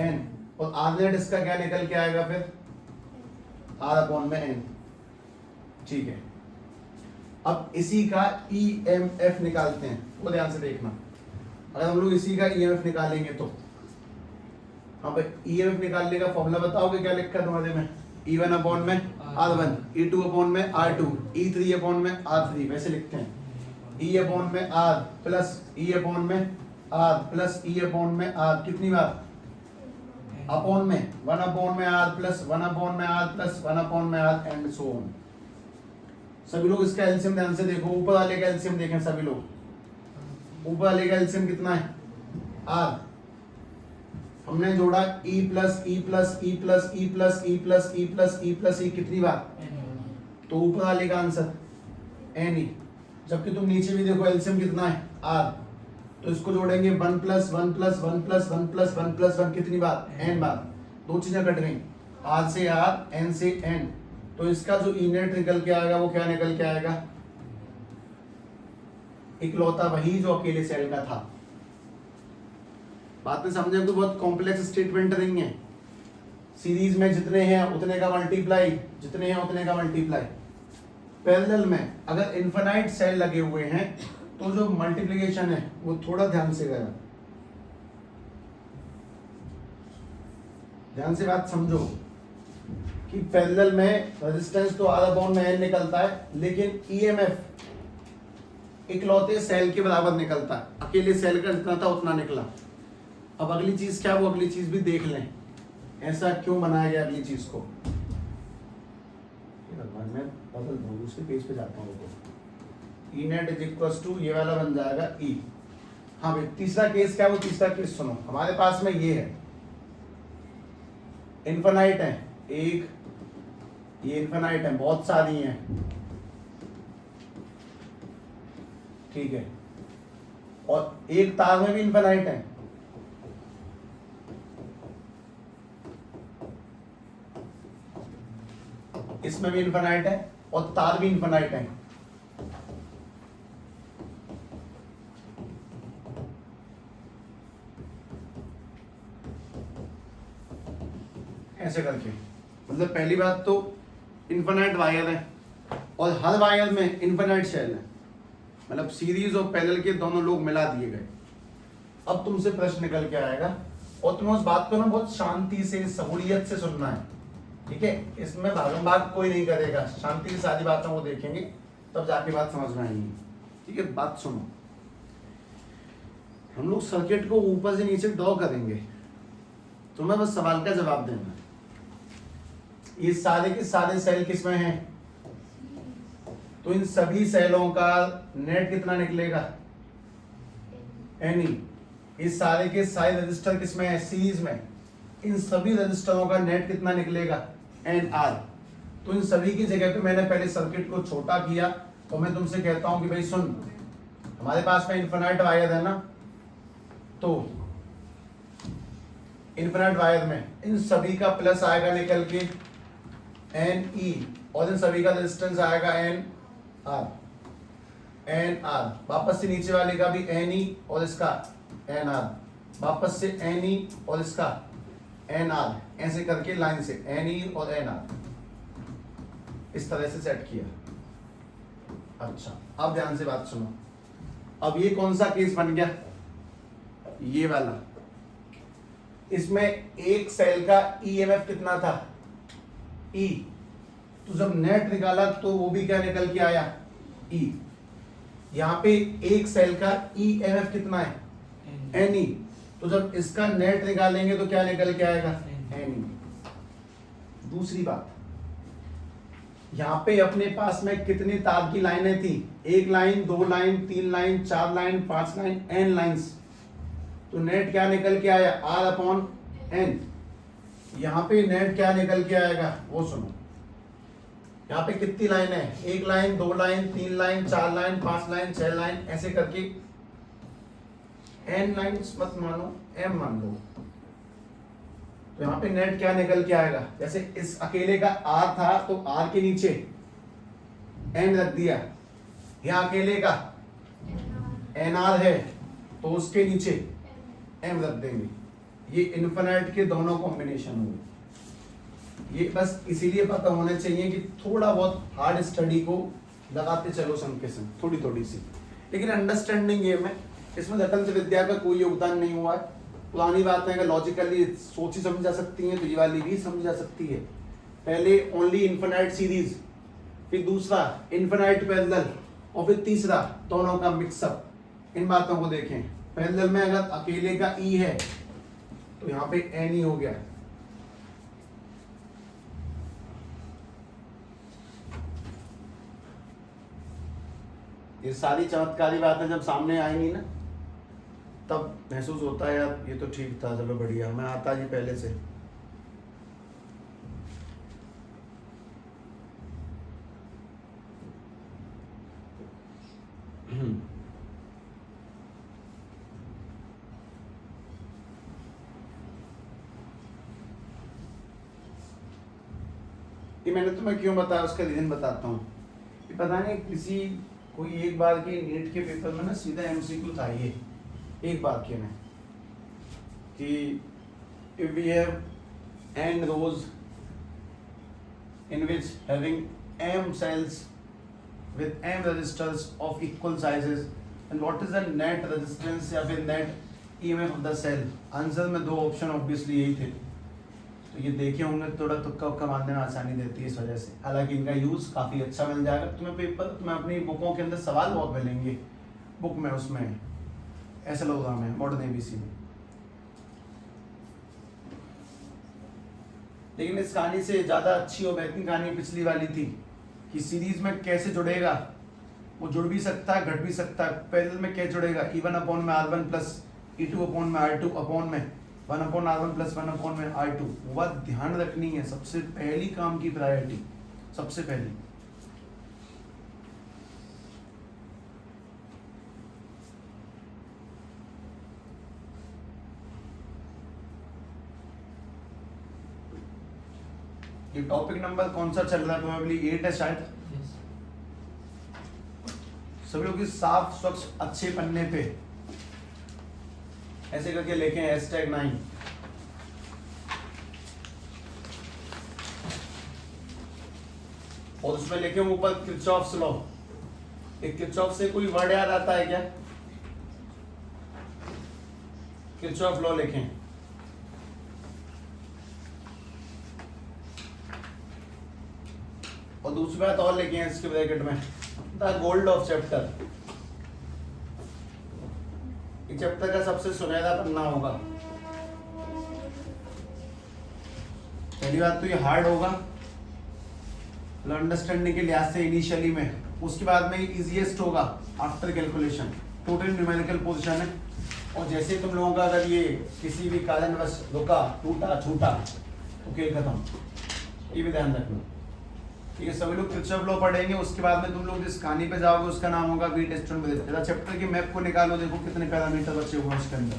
n, और R नेट इसका क्या निकल के आएगा फिर, R अपॉन में n, ठीक है। अब इसी का EMF निकालते हैं, वो ध्यान से देखना। अगर हम लोग इसी का EMF निकालेंगे तो, हाँ भाई EMF निकालने का फॉर्मूला बताओगे क्या लिखा है तुम्हारे में, E1 अपॉन में R1, E2 अपॉन में R2, E3 अपॉन में R3, वैसे लिखते हैं। E अपॉन में R प्लस E अपॉन में R प्लस E अपॉन में R, कितनी बार, अपॉन में 1 अपॉन में R प्लस 1 अपॉन में R प्लस 1 अपॉन में R एंड सो ऑन। सभी लोग इसका एलसीएम ध्यान से देखो, ऊपर वाले का एलसीएम देखें सभी लोग, ऊपर वाले का एलसीएम कितना है, R। हमने जोड़ा E plus E plus E plus E plus E plus E plus E plus E, कितनी बार, तो ऊपर वाले का आंसर NE। जबकि तुम नीचे भी देखो एलसीएम कितना है, R, तो इसको जोड़ेंगे 1 plus 1 plus 1 plus 1 plus 1 plus 1, कितनी बार, n बार। दो चीजें कट गई, R से R, n से n, तो इसका जो ई नेट निकल के आएगा वो क्या निकल के आएगा, इकलौता वही जो अकेले सेल का था। बात में समझे, कोई बहुत कॉम्प्लेक्स स्टेटमेंट नहीं है। सीरीज में जितने हैं उतने का मल्टीप्लाई, जितने हैं उतने का मल्टीप्लाई। पैरेलल में अगर इनफिनाइट सेल लगे हुए हैं तो जो मल्टीप्लिकेशन है वो थोड़ा ध्यान से करें, ध्यान से बात समझो कि पैरेलल में रेजिस्टेंस तो आधा बाउंड में n निकलता है, लेकिन ईएमएफ इकलौते सेल के बराबर निकलता है, अकेले सेल का जितना था उतना निकला। अब अगली चीज क्या, वो अगली चीज भी देख लें, ऐसा क्यों बनाया गया अगली चीज को। मैं बदल दूँ, दूसरे पेज पे जाता हूँ। E net is equal to ये वाला बन जाएगा ई। हाँ भाई, तीसरा केस क्या है, वो तीसरा केस सुनो। हमारे पास में ये है, इन्फिनाइट है एक, ये इन्फिनाइट है, बहुत सारी हैं, ठीक है, और एक तार में भी इन्फिनाइट है। इसमें भी इन्फिनाइट है और तार भी इन्फिनाइट है। ऐसे करके, मतलब पहली बात तो इन्फिनाइट वायर है और हर वायर में इन्फिनाइट शेल है, मतलब सीरीज और पैरेलल के दोनों लोग मिला दिए गए। अब तुमसे प्रश्न निकल के आएगा और तुम्हें उस बात को ना बहुत शांति से, सहूलियत से सुनना है, ठीक है। इसमें भागम भाग कोई नहीं करेगा, शांति से सारी बातें वो देखेंगे, तब जाके बात समझ में आएगी, ठीक है। बात सुनो, हम लोग सर्किट को ऊपर से नीचे ड्रॉ करेंगे, तुम्हें बस सवाल का जवाब देना है। ये सारे के सारे सेल किसमें हैं, तो इन सभी सेलों का नेट कितना निकलेगा, एनी। इस सारे के सारे रजिस्टर किसमें है, सीरीज में। इन सभी रजिस्टरों का नेट कितना निकलेगा, एन आर। तो इन सभी की जगह पे मैंने पहले सर्किट को छोटा किया, तो मैं तुमसे कहता हूं कि भाई सुन, हमारे पास में इन्फिनाइट वायर है ना, तो इन्फिनाइट वायर में इन सभी का प्लस आएगा निकल के एन ई, और इन सभी का रेजिस्टेंस आएगा एन आर। एन आर वापस से नीचे वाले का भी एन ई और इसका एन आर, वापस से एन ई और इसका एन आर, ऐसे करके लाइन से एन ई और एन आर, इस तरह से सेट किया। अच्छा, अब ध्यान से बात सुनो। अब ये कौन सा केस बन गया, ये वाला। इसमें एक सेल का ईएमएफ कितना था, ई। तो जब नेट निकाला तो वो भी क्या निकल के आया, ई। यहाँ पे एक सेल का ईएमएफ कितना है, एन ई। तो जब इसका नेट निकालेंगे तो क्या निकल के आएगा, एन ई। दूसरी बात, यहाँ पे अपने पास में कितनी तार की लाइनें थी, एक लाइन, दो लाइन, तीन लाइन, चार लाइन, पांच लाइन, एन लाइंस। तो नेट क्या निकल के आया, आर अपॉन एन। यहाँ पे नेट क्या निकल के आएगा वो सुनो। यहाँ पे कितनी लाइन है, एक लाइन, दो लाइन, तीन लाइन, चार लाइन, पांच लाइन, छह लाइन, ऐसे करके एन लाइन्स मत मानो, एम मान लो। तो यहाँ पे नेट क्या निकल के आएगा, जैसे इस अकेले का आर था तो आर के नीचे एन रख दिया, यहाँ अकेले का एन आर है तो उसके नीचे एम रख देंगे। ये इन्फिनाइट के दोनों कॉम्बिनेशन हुए। ये बस इसीलिए पता होना चाहिए कि थोड़ा बहुत हार्ड स्टडी को लगाते चलो संग के संग, थोड़ी थोड़ी सी, लेकिन अंडरस्टैंडिंग गेम है, इसमें गणित विद्या का कोई योगदान नहीं हुआ है। पुरानी बातें अगर लॉजिकली सोची समझी जा सकती हैं तो ये वाली भी समझी जा सकती है। पहले ओनली इन्फिनाइट सीरीज, फिर दूसरा इन्फिनाइट पैरेलल, और फिर तीसरा दोनों का मिक्सअप। इन बातों को देखें, पैरेलल में अगर अकेले का ई है तो यहाँ पे एन ई हो गया, ये सारी चमत्कारी बातें जब सामने आएंगी ना तब महसूस होता है यार ये तो ठीक था, चलो बढ़िया, मैं आता जी पहले से। ये मैंने तुम्हें क्यों बताया उसका रीजन बताता हूँ। ये पता नहीं किसी कोई एक बार के नीट के पेपर में ना सीधा एमसीक्यू था ये एक वाक्य में कि if we have n rows in which having m cells with m resistors of equal sizes and what is the net resistance या फिर net EMF of the cell। Answer में दो ऑप्शन ऑब्वियसली यही थे। तो ये देखे होंगे, थोड़ा तुक्का उक्का मारने में आसानी देती है इस वजह से। हालांकि इनका यूज़ काफ़ी अच्छा मिल जाएगा तुम्हें पेपर, तुम्हें अपनी बुकों के अंदर सवाल बहुत मिलेंगे बुक में, उसमें एसएलओग्राम है मॉडर्न एबीसी में। लेकिन इस कहानी से ज़्यादा अच्छी और बेहतरीन कहानी पिछली वाली थी कि सीरीज में कैसे जुड़ेगा, वो जुड़ भी सकता है घट भी सकता है। पैरेलल में कैसे जुड़ेगा, E1 अपॉन में R1 प्लस E2 अपॉन में R2 अपॉन में 1 अपॉन R1 प्लस 1 अपॉन में R2। वो बात ध्यान रखनी है, सबसे पहली काम की प्रायोरिटी, सबसे पहली। ये टॉपिक नंबर कौन सा चल रहा है, प्रोबेबली 8 है शायद। सभी लोग इस साफ स्वच्छ अच्छे पन्ने पे ऐसे करके लिखें #9। और उसमें लिखे ऊपर किरचॉफ्स लॉ। एक किरचॉफ से कोई वर्ड याद आता है क्या? किरचॉफ लॉ लिखें। और दूसरी बात और लिखे हैं इसके ब्रैकेट में, द गोल्ड ऑफ चैप्टर। इस चैप्टर का सबसे सुनहरा पन्ना होगा। पहली बात तो ये हार्ड होगा अंडरस्टैंडिंग के लिहाज से इनिशियली में, उसके बाद में इजीएस्ट होगा after calculation. Total numerical position है। और जैसे तुम लोगों का अगर ये किसी भी कारणवश रुका, टूटा, छूटा तो खेल खत्म, ये भी ध्यान रखना। ठीक है, सभी लोग किरचॉफ लॉ पढ़ेंगे। उसके बाद में तुम लोग जिस कहानी पे जाओगे उसका नाम होगा वी टेस्ट ऑन विद। जरा चैप्टर की मैप को निकालो, देखो कितने पैरामीटर बचे हुए हैं उसके अंदर।